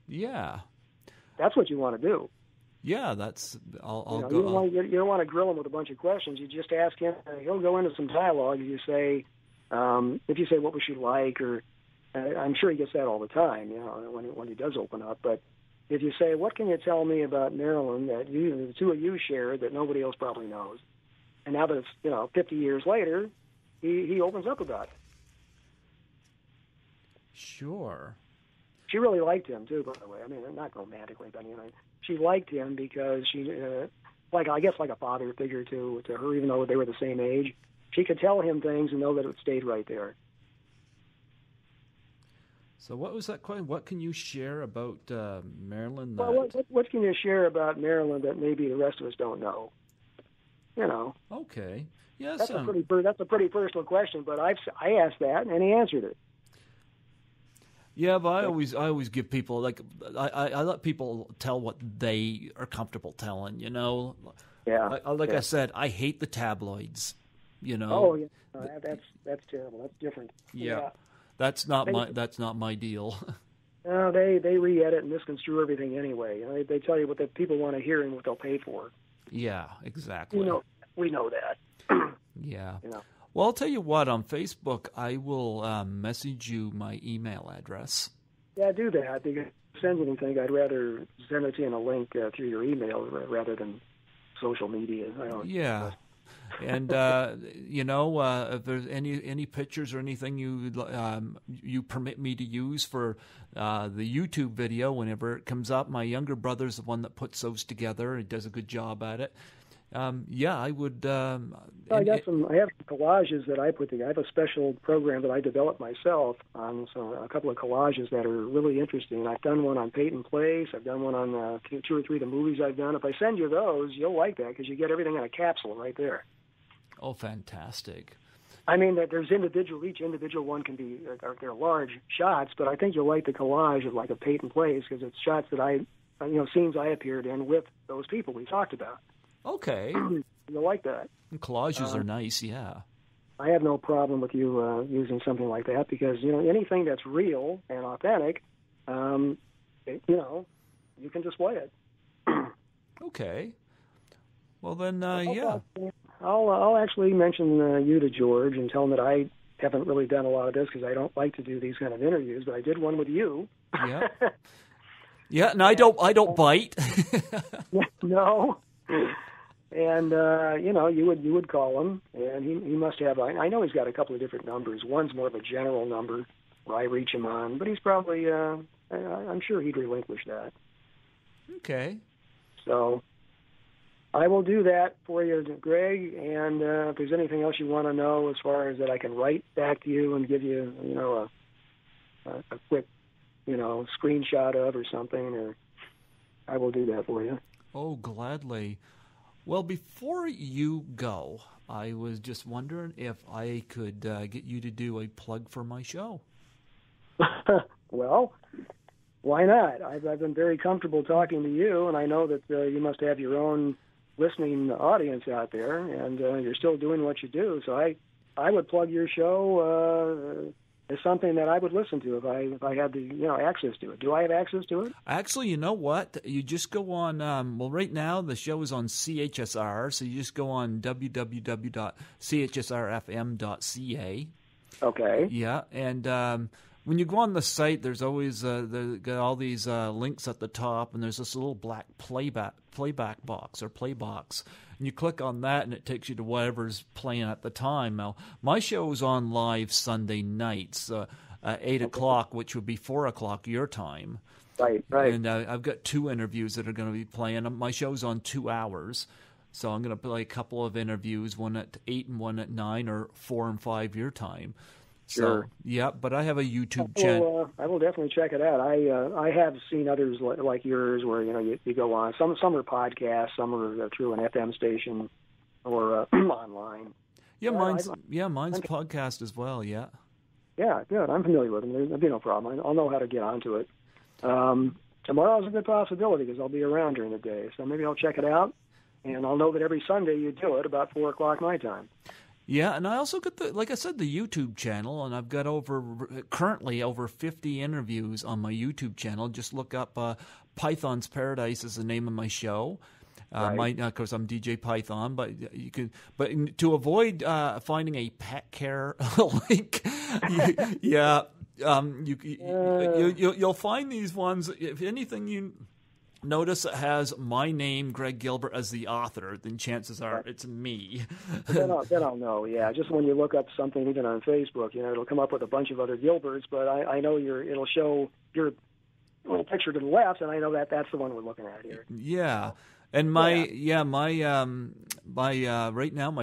Yeah, that's what you want to do. Yeah, that's. I'll go. You don't want to grill him with a bunch of questions. You just ask him. He'll go into some dialogue. If you say, what would you like, or I'm sure he gets that all the time. When he does open up. But if you say, what can you tell me about Marilyn that the two of you share that nobody else probably knows, and now that it's 50 years later, he opens up about it. Sure. She really liked him too, by the way. I mean, not romantically, but she liked him because she, like a father figure to her, even though they were the same age. She could tell him things and know that it stayed right there. So, what was that question? What can you share about Marilyn? Well, what can you share about Marilyn that maybe the rest of us don't know? Okay. Yes. That's a pretty personal question, but I asked that and he answered it. Yeah, but I always give people I let people tell what they are comfortable telling. Yeah. I said, I hate the tabloids. Oh yeah, that's terrible. That's different. Yeah. That's not my deal. No, they re-edit and misconstrue everything anyway. They tell you what the people want to hear and what they'll pay for. Yeah, exactly. We know that. Yeah. Well, I'll tell you what, on Facebook, I will message you my email address. Yeah, do that. Because if you send anything, I'd rather send it to you in a link through your email rather than social media. Yeah. And, if there's any pictures or anything you permit me to use for the YouTube video whenever it comes up, my younger brother's the one that puts those together. He does a good job at it. I would. I have some collages that I put together. I have a special program that I developed myself on a couple of collages that are really interesting. I've done one on Peyton Place. I've done one on 2 or 3 of the movies I've done. If I send you those, you'll like that because you get everything in a capsule right there. Oh, fantastic! I mean, there's each individual one can be they're large shots, but I think you'll like the collage of like a Peyton Place because it's shots that scenes I appeared in with those people we talked about. Okay. You'll like that. And collages are nice, yeah. I have no problem with you using something like that because, anything that's real and authentic, you can display it. Okay. Well, then, I'll actually mention you to George and tell him that I haven't really done a lot of this because I don't like to do these kind of interviews, but I did one with you. Yeah. Yeah, and I don't bite. No. And you would call him, and he must have. I know he's got a couple of different numbers. One's more of a general number where I reach him on, but he's probably. I'm sure he'd relinquish that. Okay. So I will do that for you, Greg. And if there's anything else you want to know, as far as that, I can write back to you and give you, a quick, screenshot of or something, or I will do that for you. Oh, gladly. Well, before you go, I was just wondering if I could get you to do a plug for my show. Well, why not? I've been very comfortable talking to you, and I know that you must have your own listening audience out there, and you're still doing what you do. So I would plug your show as something that I would listen to if I had the access to it. Do I have access to it? Actually, you know what? You just go on. Right now the show is on CHSR, so you just go on www.chsrfm.ca. Okay. Yeah, and when you go on the site, there's always got all these links at the top, and there's this little black playback box or play box. And you click on that, and it takes you to whatever's playing at the time. Now, my show is on live Sunday nights at 8 o'clock, which would be 4 o'clock your time. Right. And I've got 2 interviews that are going to be playing. My show's on 2 hours. So I'm going to play a couple of interviews, one at 8 and one at 9, or 4 and 5 your time. Sure. So, yeah, but I have a YouTube channel. I will definitely check it out. I have seen others like yours where you go on. Some are podcasts, some are through an FM station or online. Yeah, mine's podcast as well. Yeah. Yeah, good. I'm familiar with them. There'll be no problem. I'll know how to get onto it. Tomorrow's a good possibility because I'll be around during the day, so maybe I'll check it out, and I'll know that every Sunday you do it about 4:00 my time. Yeah, and I also got like I said, the YouTube channel, and I've got currently over 50 interviews on my YouTube channel. Just look up Python's Paradise is the name of my show. Right. Of course, I'm DJ Python, but you can. But to avoid finding a pet care link, you'll find these ones. If anything, you notice it has my name, Greg Gilbert, as the author, then chances are it's me. Then I'll know. Yeah, just when you look up something even on Facebook, it'll come up with a bunch of other Gilberts, but I know it'll show your little picture to the left, and I know that's the one we're looking at here. Yeah. And my right now my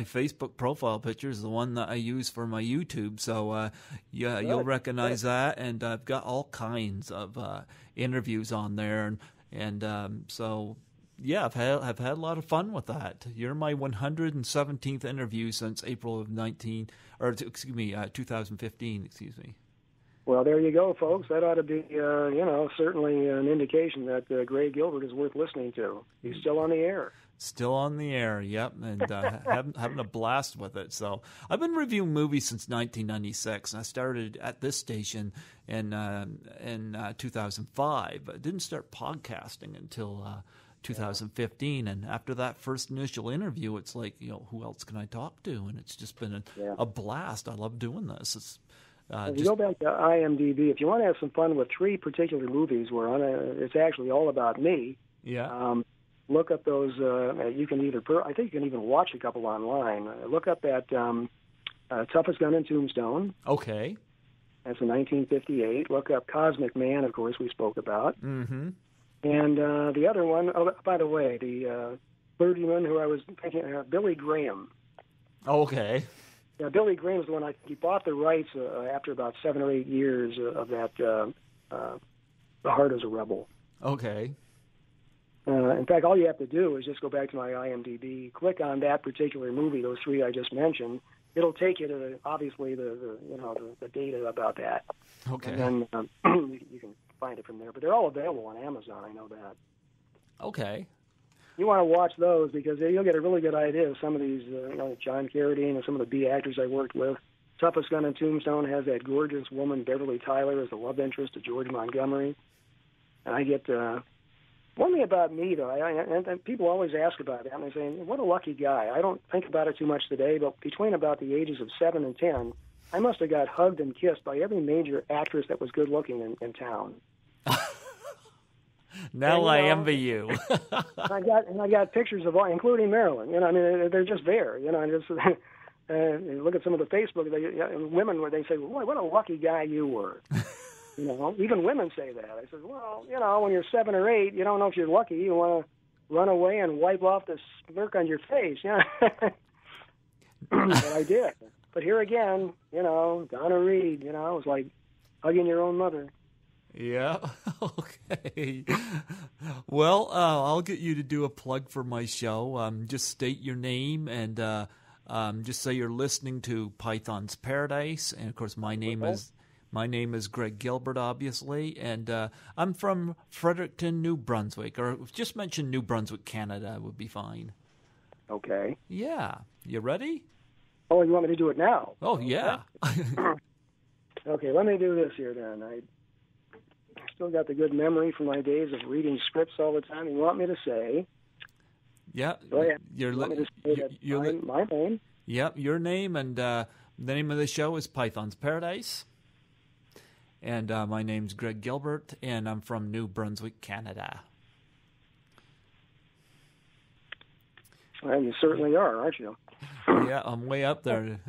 Facebook profile picture is the one that I use for my YouTube. So you'll recognize that, and I've got all kinds of interviews on there, and so yeah, I've had a lot of fun with that. You're my 117th interview since April of 2015. Excuse me. Well, there you go, folks. That ought to be, certainly an indication that Greg Gilbert is worth listening to. He's still on the air. Still on the air, yep, and having a blast with it. So I've been reviewing movies since 1996, and I started at this station in 2005. I didn't start podcasting until 2015, and after that first initial interview, it's like, who else can I talk to? And it's just been a blast. I love doing this. It's if you go back to IMDb, if you want to have some fun with 3 particular movies where it's actually all about me, look up those. You can I think you can even watch a couple online. Look up that Toughest Gun in Tombstone. Okay. That's in 1958. Look up Cosmic Man, of course, we spoke about. Mm-hmm. And the other one, by the way, the clergyman who I was thinking, Billy Graham. Okay. Yeah, Billy Graham is the one he bought the rights after about 7 or 8 years of that The Heart is a Rebel. Okay. In fact, all you have to do is just go back to my IMDb, click on that particular movie, those 3 I just mentioned. It'll take you to obviously the data about that. Okay. And then you can find it from there. But they're all available on Amazon. I know that. Okay. You want to watch those because you'll get a really good idea of some of these, John Carradine and some of the B actors I worked with. Toughest Gun in Tombstone has that gorgeous woman, Beverly Tyler, as the love interest of George Montgomery. And I get one thing about me, though, and people always ask about that, and they say, what a lucky guy. I don't think about it too much today, but between about the ages of 7 and 10, I must have got hugged and kissed by every major actress that was good-looking in town. Now I envy you. I got pictures of all, including Marilyn. They're just there. And just look at some of the Facebook women where they say, "Boy, what a lucky guy you were." Even women say that. I said, "Well, when you're 7 or 8, you don't know if you're lucky. You want to run away and wipe off the smirk on your face." But I did. But here again, Donna Reed. It was like hugging your own mother. Yeah. Okay. Well, I'll get you to do a plug for my show. Just state your name and just say you're listening to Python's Paradise. And of course, my name is Greg Gilbert, obviously, and I'm from Fredericton, New Brunswick, or just mention New Brunswick, Canada would be fine. Okay. Yeah. You ready? Oh, you want me to do it now? Oh, yeah. Okay, let me do this here then. I still got the good memory from my days of reading scripts all the time. You want me to say? Yeah. Go ahead. My name? Yep, your name, and the name of the show is Python's Paradise. And my name's Greg Gilbert, and I'm from New Brunswick, Canada. Well, you certainly are, aren't you? Yeah, I'm way up there.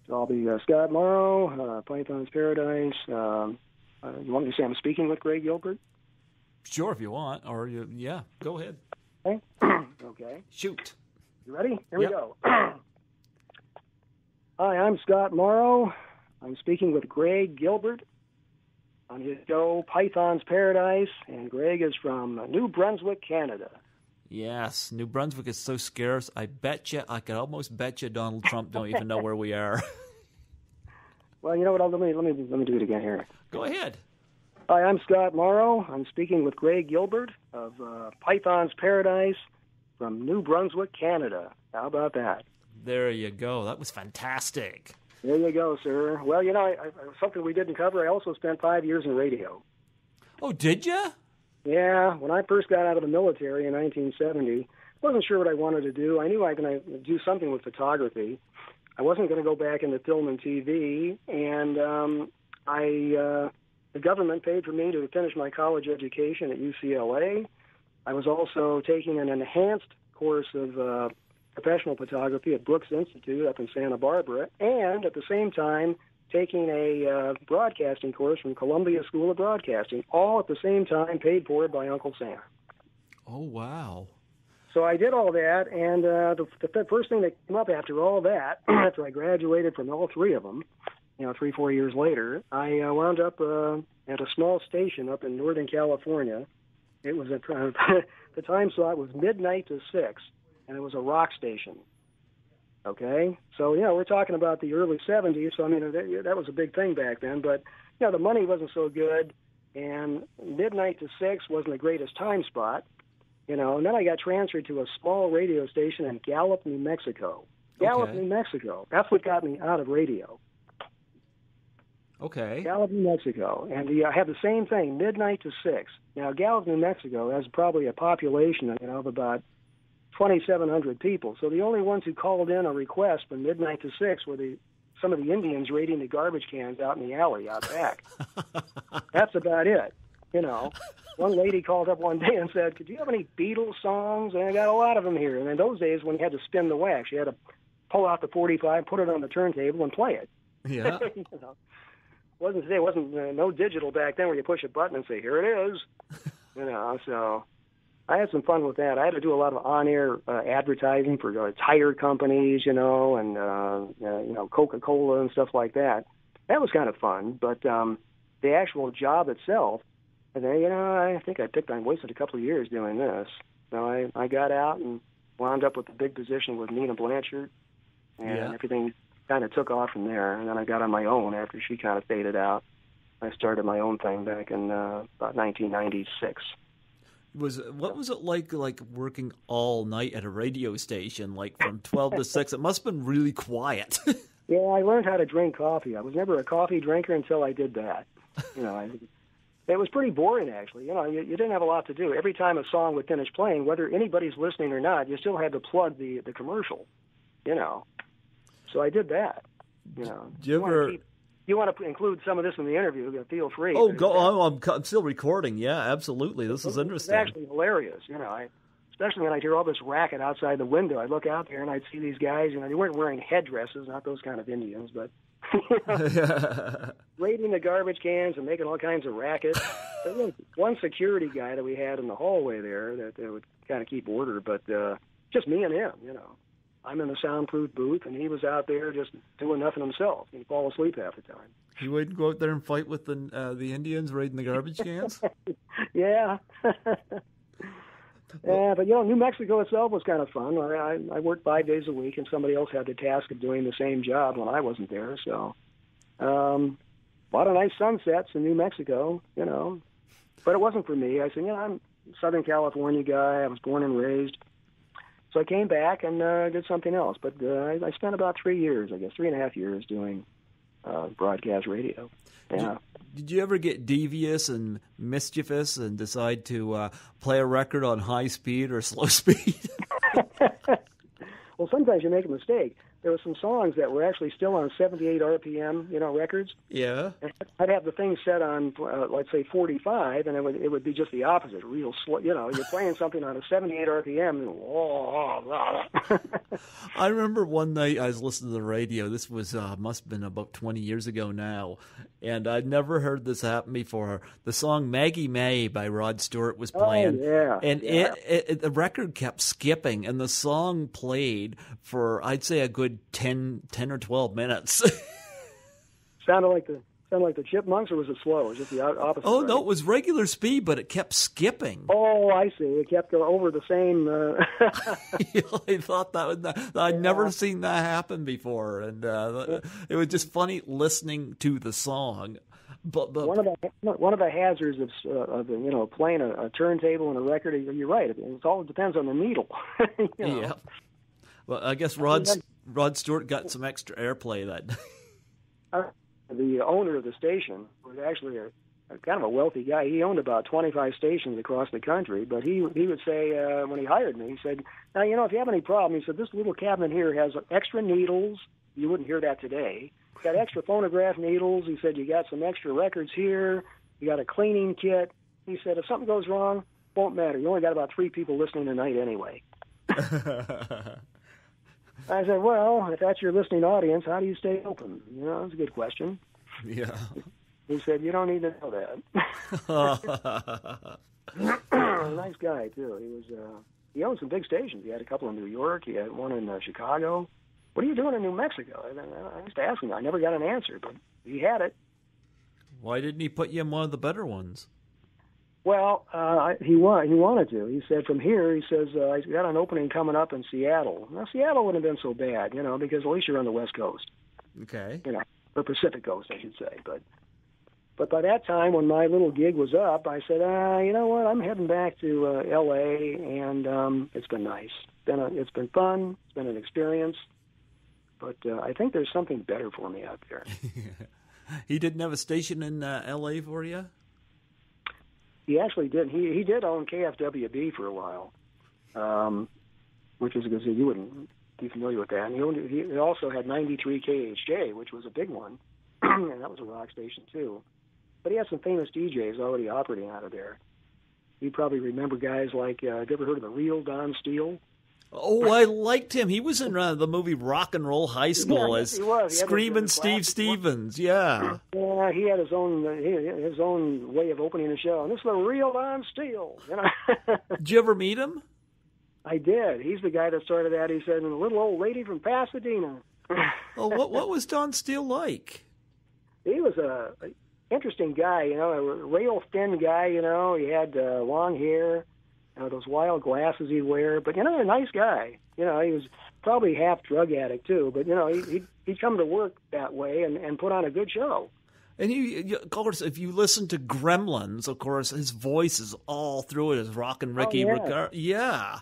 So I'll be Scott Morrow, Python's Paradise. You want me to say I'm speaking with Greg Gilbert? Sure, if you want, or yeah, go ahead. Okay. Okay. Shoot. You ready? Here Yep. we go. Hi, I'm Scott Morrow. I'm speaking with Greg Gilbert on his show Python's Paradise, and Greg is from New Brunswick, Canada. Yes, New Brunswick is so scarce. I could almost bet you Donald Trump don't even know where we are. Well, you know what? Let me do it again here. Go ahead. Hi, I'm Scott Morrow. I'm speaking with Greg Gilbert of Python's Paradise from New Brunswick, Canada. How about that? There you go. That was fantastic. There you go, sir. Well, you know, something we didn't cover, I also spent 5 years in radio. Oh, did you? Yeah, when I first got out of the military in 1970, I wasn't sure what I wanted to do. I knew I was going to do something with photography. I wasn't going to go back into film and TV, and the government paid for me to finish my college education at UCLA. I was also taking an enhanced course of professional photography at Brooks Institute up in Santa Barbara, and at the same time taking a broadcasting course from Columbia School of Broadcasting, all at the same time paid for by Uncle Sam. Oh, wow. So I did all that, and the first thing that came up after all that, after I graduated from all three of them, 3-4 years later, I wound up at a small station up in Northern California. It was the time slot was midnight to 6, and it was a rock station. Okay, so we're talking about the early 70s. So I mean that was a big thing back then. But the money wasn't so good, and midnight to 6 wasn't the greatest time spot. And then I got transferred to a small radio station in Gallup, New Mexico. Gallup, New Mexico. That's what got me out of radio. Okay. Gallup, New Mexico. And I had the same thing, midnight to 6. Now, Gallup, New Mexico has probably a population of about 2,700 people. So the only ones who called in a request from midnight to 6 were some of the Indians raiding the garbage cans out in the alley out back. That's about it. One lady called up one day and said, "Could you have any Beatles songs?" And I got a lot of them here. And in those days, when you had to spin the wax, you had to pull out the 45, put it on the turntable, and play it. Yeah. It wasn't no digital back then where you push a button and say, "Here it is." So I had some fun with that. I had to do a lot of on-air advertising for tire companies, and Coca-Cola and stuff like that. That was kind of fun, but the actual job itself, I think I wasted a couple of years doing this. So I got out and wound up with a big position with Nina Blanchard, and everything kind of took off from there. And then I got on my own after she kind of faded out. I started my own thing back in about 1996. What was it like working all night at a radio station, like from 12 to 6? It must have been really quiet. Yeah, I learned how to drink coffee. I was never a coffee drinker until I did that. It was pretty boring, actually. You didn't have a lot to do. Every time a song would finish playing, whether anybody's listening or not, you still had to plug the commercial, So I did that, You want to include some of this in the interview, feel free. Oh, go! I'm still recording. Yeah, absolutely. This is interesting. It's actually hilarious, especially when I'd hear all this racket outside the window. I'd look out there and I'd see these guys, they weren't wearing headdresses, not those kind of Indians, but raiding the garbage cans and making all kinds of racket. There was one security guy that we had in the hallway there that would kind of keep order, but just me and him, I'm in the soundproof booth, and he was out there just doing nothing himself. He'd fall asleep half the time. You wouldn't go out there and fight with the Indians raiding the garbage cans? Yeah. Yeah, but New Mexico itself was kind of fun. I worked 5 days a week, and somebody else had the task of doing the same job when I wasn't there. So, a lot of nice sunsets in New Mexico, But it wasn't for me. I said, I'm a Southern California guy. I was born and raised. So I came back and did something else. But I spent about 3 years, 3.5 years doing broadcast radio. Yeah. Did you ever get devious and mischievous and decide to play a record on high speed or slow speed? Well, sometimes you make a mistake. There were some songs that were actually still on 78 RPM, records. Yeah. I'd have the thing set on, let's say, 45, and it would be just the opposite, real slow. You know, you're playing something on a 78 RPM, and I remember one night I was listening to the radio. This was must have been about 20 years ago now, and I'd never heard this happen before. The song "Maggie May" by Rod Stewart was playing, and the record kept skipping, and the song played for, I'd say, a good 10 or 12 minutes. Sounded like the Chipmunks, or was it slow? It was just the opposite. Oh, right? no, it was regular speed, but it kept skipping. Oh, I see. It kept going over the same... I thought I'd never seen that happen before, and it was just funny listening to the song. But one of the hazards of playing a turntable and a record, you're right, it all depends on the needle. Yeah. Well, I guess Rod Stewart got some extra airplay that day. The owner of the station was actually a kind of a wealthy guy. He owned about 25 stations across the country, but he would say, when he hired me, he said, now, if you have any problem, he said, this little cabinet here has extra needles. You wouldn't hear that today. Got extra phonograph needles. He said, you got some extra records here. You got a cleaning kit. He said, if something goes wrong, won't matter. You only got about 3 people listening tonight anyway. I said, well, if that's your listening audience, how do you stay open? That's a good question. Yeah. He said, you don't need to know that. Nice guy, too. He owned some big stations. He had a couple in New York. He had one in Chicago. What are you doing in New Mexico? I used to ask him. I never got an answer, but he had it. Why didn't he put you in one of the better ones? Well, he wanted to. He said, from here, he says, I got an opening coming up in Seattle. Now, Seattle wouldn't have been so bad, because at least you're on the West Coast. Okay. Or Pacific Coast, I should say. But by that time, when my little gig was up, I said, you know what, I'm heading back to L.A., and it's been nice. It's been fun. It's been an experience. But I think there's something better for me out there. He didn't have a station in L.A. for you? He actually did. He did own KFWB for a while, which is because you wouldn't be familiar with that. And he also had 93 KHJ, which was a big one, and that was a rock station too. But he had some famous DJs already operating out of there. You probably remember guys like, have you ever heard of the real Don Steele? Oh, I liked him. He was in the movie Rock and Roll High School as Screaming Steve Stevens. Yeah. Yeah, he had his own way of opening the show. And this is the real Don Steele. Did you ever meet him? I did. He's the guy that started that. He said, a little old lady from Pasadena. Oh, what was Don Steele like? He was a interesting guy, a rail thin guy. He had long hair. Those wild glasses he'd wear, but a nice guy. He was probably half drug addict too, but he'd come to work that way and put on a good show. And of course, if you listen to Gremlins, of course, his voice is all through it as Rockin' Ricky. Yeah.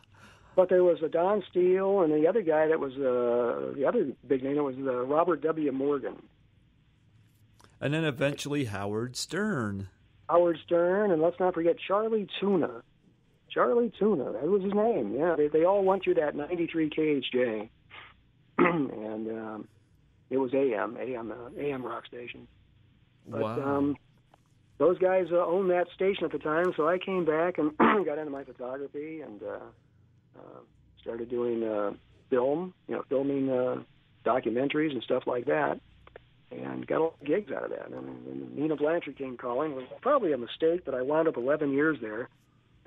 But there was a Don Steele, and the other guy that was the other big name was Robert W. Morgan. And then eventually Howard Stern. And let's not forget Charlie Tuna. Charlie Tuna, that was his name. Yeah, they all went through that 93 KHJ, and it was AM rock station. But, wow. Those guys owned that station at the time, so I came back and got into my photography and started doing filming documentaries and stuff like that, and got a lot of gigs out of that. And Nina Blanchard came calling. It was probably a mistake, but I wound up 11 years there.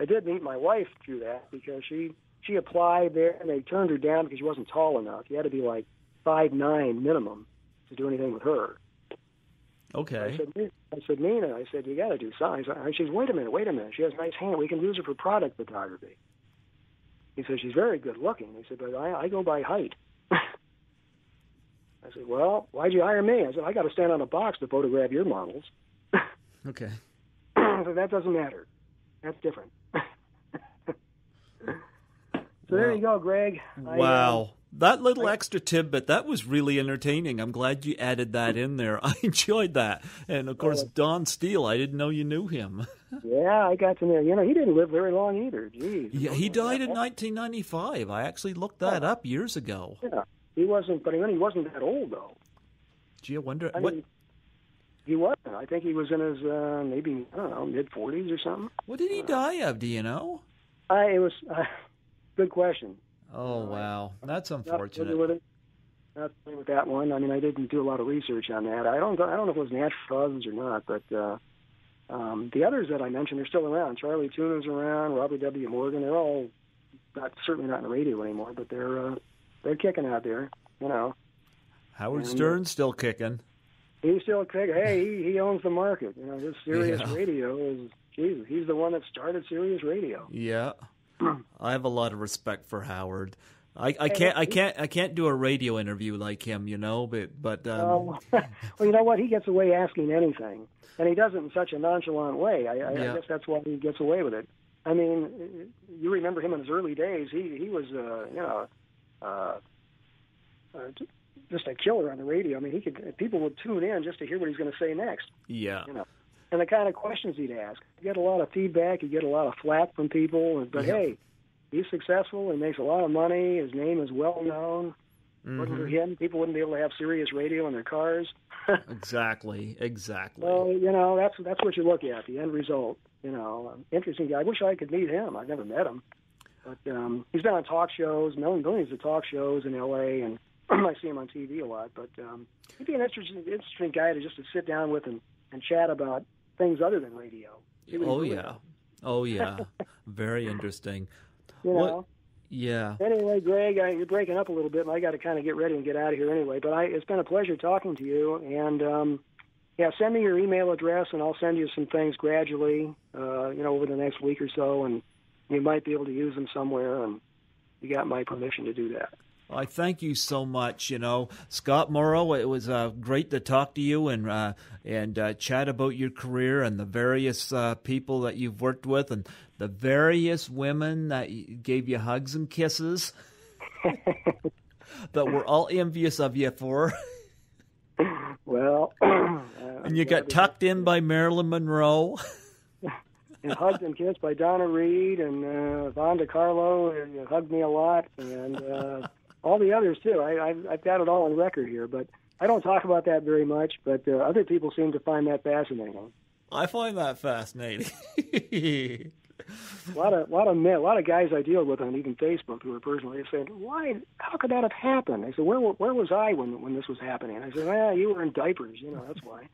I did meet my wife through that because she applied there, and they turned her down because she wasn't tall enough. You had to be like 5'9" minimum to do anything with her. Okay. I said, Nina, you got to do something. She said, wait a minute. She has nice hair. We can use her for product photography. He said, she's very good looking. He said, but I go by height. I said, well, why'd you hire me? I said, I got to stand on a box to photograph your models. Okay. So that doesn't matter. That's different. So there you go, Greg. Wow. That little extra tidbit, that was really entertaining. I'm glad you added that in there. I enjoyed that. And, of course, Don Steele, I didn't know you knew him. Yeah, I got to know. He didn't live very long either. Jeez. Yeah, he died in 1995. I actually looked that up years ago. Yeah, he wasn't that old, though. Gee, I wonder... He wasn't. I think he was in his maybe, I don't know, mid-40s or something. What did he die of? Do you know? It was good question. Oh wow, that's unfortunate. Not familiar with that one. I mean, I didn't do a lot of research on that. I don't know if it was natural causes or not, but the others that I mentioned are still around. Charlie Tuna's around. Robert W. Morgan. They're all certainly not in the radio anymore, but they're kicking out there. You know. Howard Stern's still kicking. He's still kicking. Hey, he owns the market. You know, this Sirius Radio is. Jesus, he's the one that started Sirius Radio. Yeah, I have a lot of respect for Howard. I can't do a radio interview like him, you know. But well, you know what? He gets away asking anything, and he does it in such a nonchalant way. I guess that's why he gets away with it. I mean, you remember him in his early days. He was just a killer on the radio. I mean, people would tune in just to hear what he's going to say next. Yeah. You know. And the kind of questions he'd ask. You get a lot of feedback. You get a lot of flack from people. But hey, he's successful. He makes a lot of money. His name is well known. Wasn't for him, people wouldn't be able to have Sirius Radio in their cars. Exactly. Well, you know, that's what you look at, the end result. You know, interesting guy. I wish I could meet him. I've never met him. But he's been on talk shows, millions of talk shows in L.A., and I see him on TV a lot. But he'd be an interesting guy to sit down with and chat about things other than radio. Oh yeah. Very interesting. You know? Yeah. Anyway, Greg, you're breaking up a little bit, and I got to kind of get ready and get out of here anyway. But it's been a pleasure talking to you, and send me your email address, and I'll send you some things gradually, over the next week or so, and you might be able to use them somewhere, and you got my permission to do that. I thank you so much. Scott Morrow, it was great to talk to you and chat about your career and the various people that you've worked with and the various women that gave you hugs and kisses that we're all envious of you for. Well, and you got tucked in by Marilyn Monroe. And hugged and kissed by Donna Reed and Von DeCarlo, and hugged me a lot, and all the others too. I've got it all on record here, but I don't talk about that very much. But other people seem to find that fascinating. I find that fascinating. A lot of guys I deal with on even Facebook who are personally saying, "Why? How could that have happened?" I said, "Where was I when this was happening?" I said, "Well, you were in diapers. That's why."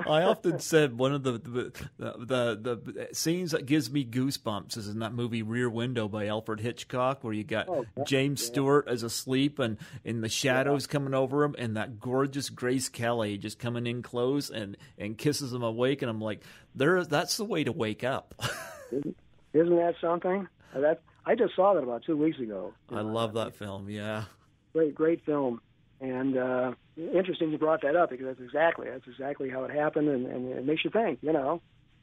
I often said one of the scenes that gives me goosebumps is in that movie Rear Window by Alfred Hitchcock, where you got James Stewart as asleep and in the shadows coming over him, and that gorgeous Grace Kelly just coming in close and kisses him awake, and I'm like, that's the way to wake up. Isn't that something? I just saw that about 2 weeks ago. I love that film. Yeah, great film. And interesting you brought that up, because that's exactly how it happened, and it makes you think.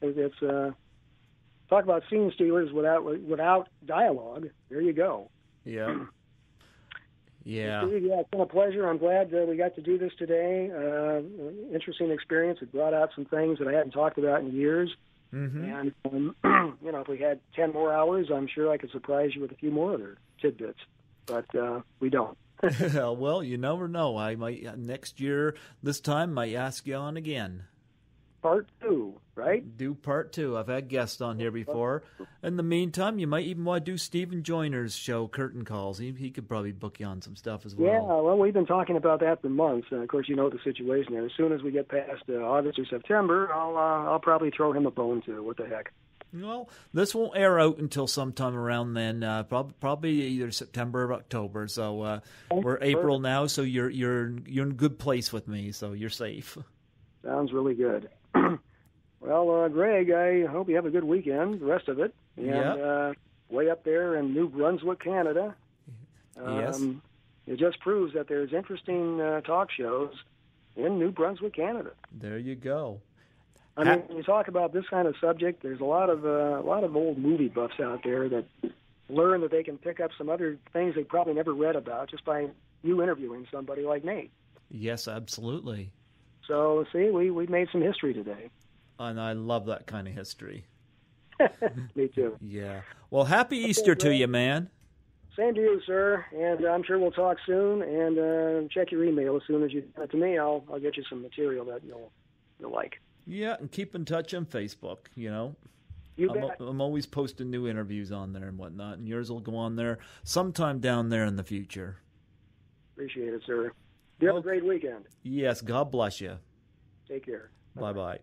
It's talk about scene stealers without dialogue. There you go. Yeah. Steve, it's been a pleasure. I'm glad we got to do this today. Interesting experience. It brought out some things that I hadn't talked about in years. And if we had 10 more hours, I'm sure I could surprise you with a few more other tidbits. But we don't. Well, you never know. I might next year, this time, might ask you on again. Part 2, right? Do part 2. I've had guests on here before. In the meantime, you might even want to do Stephen Joyner's show, Curtain Calls. He could probably book you on some stuff as well. Yeah, well, we've been talking about that for months, and of course, you know the situation there. As soon as we get past August or September, I'll probably throw him a bone too. What the heck? Well, this won't air out until sometime around then, probably either September or October. So we're April now, so you're in a good place with me, so you're safe. Sounds really good. Well, Greg, I hope you have a good weekend, the rest of it. And way up there in New Brunswick, Canada. Yes. It just proves that there's interesting talk shows in New Brunswick, Canada. There you go. I mean, when you talk about this kind of subject, there's a lot of old movie buffs out there that learn that they can pick up some other things they probably never read about just by you interviewing somebody like me. Yes, absolutely. So, see, we made some history today. And I love that kind of history. Me too. Yeah. Well, happy Easter to you, man. Same to you, sir. And I'm sure we'll talk soon. And check your email as soon as you send it to me. I'll get you some material that you'll like. Yeah, and keep in touch on Facebook, you know. You bet. I'm always posting new interviews on there and whatnot, and yours will go on there sometime down there in the future. Appreciate it, sir. You have a great weekend. Yes, God bless you. Take care. Bye-bye.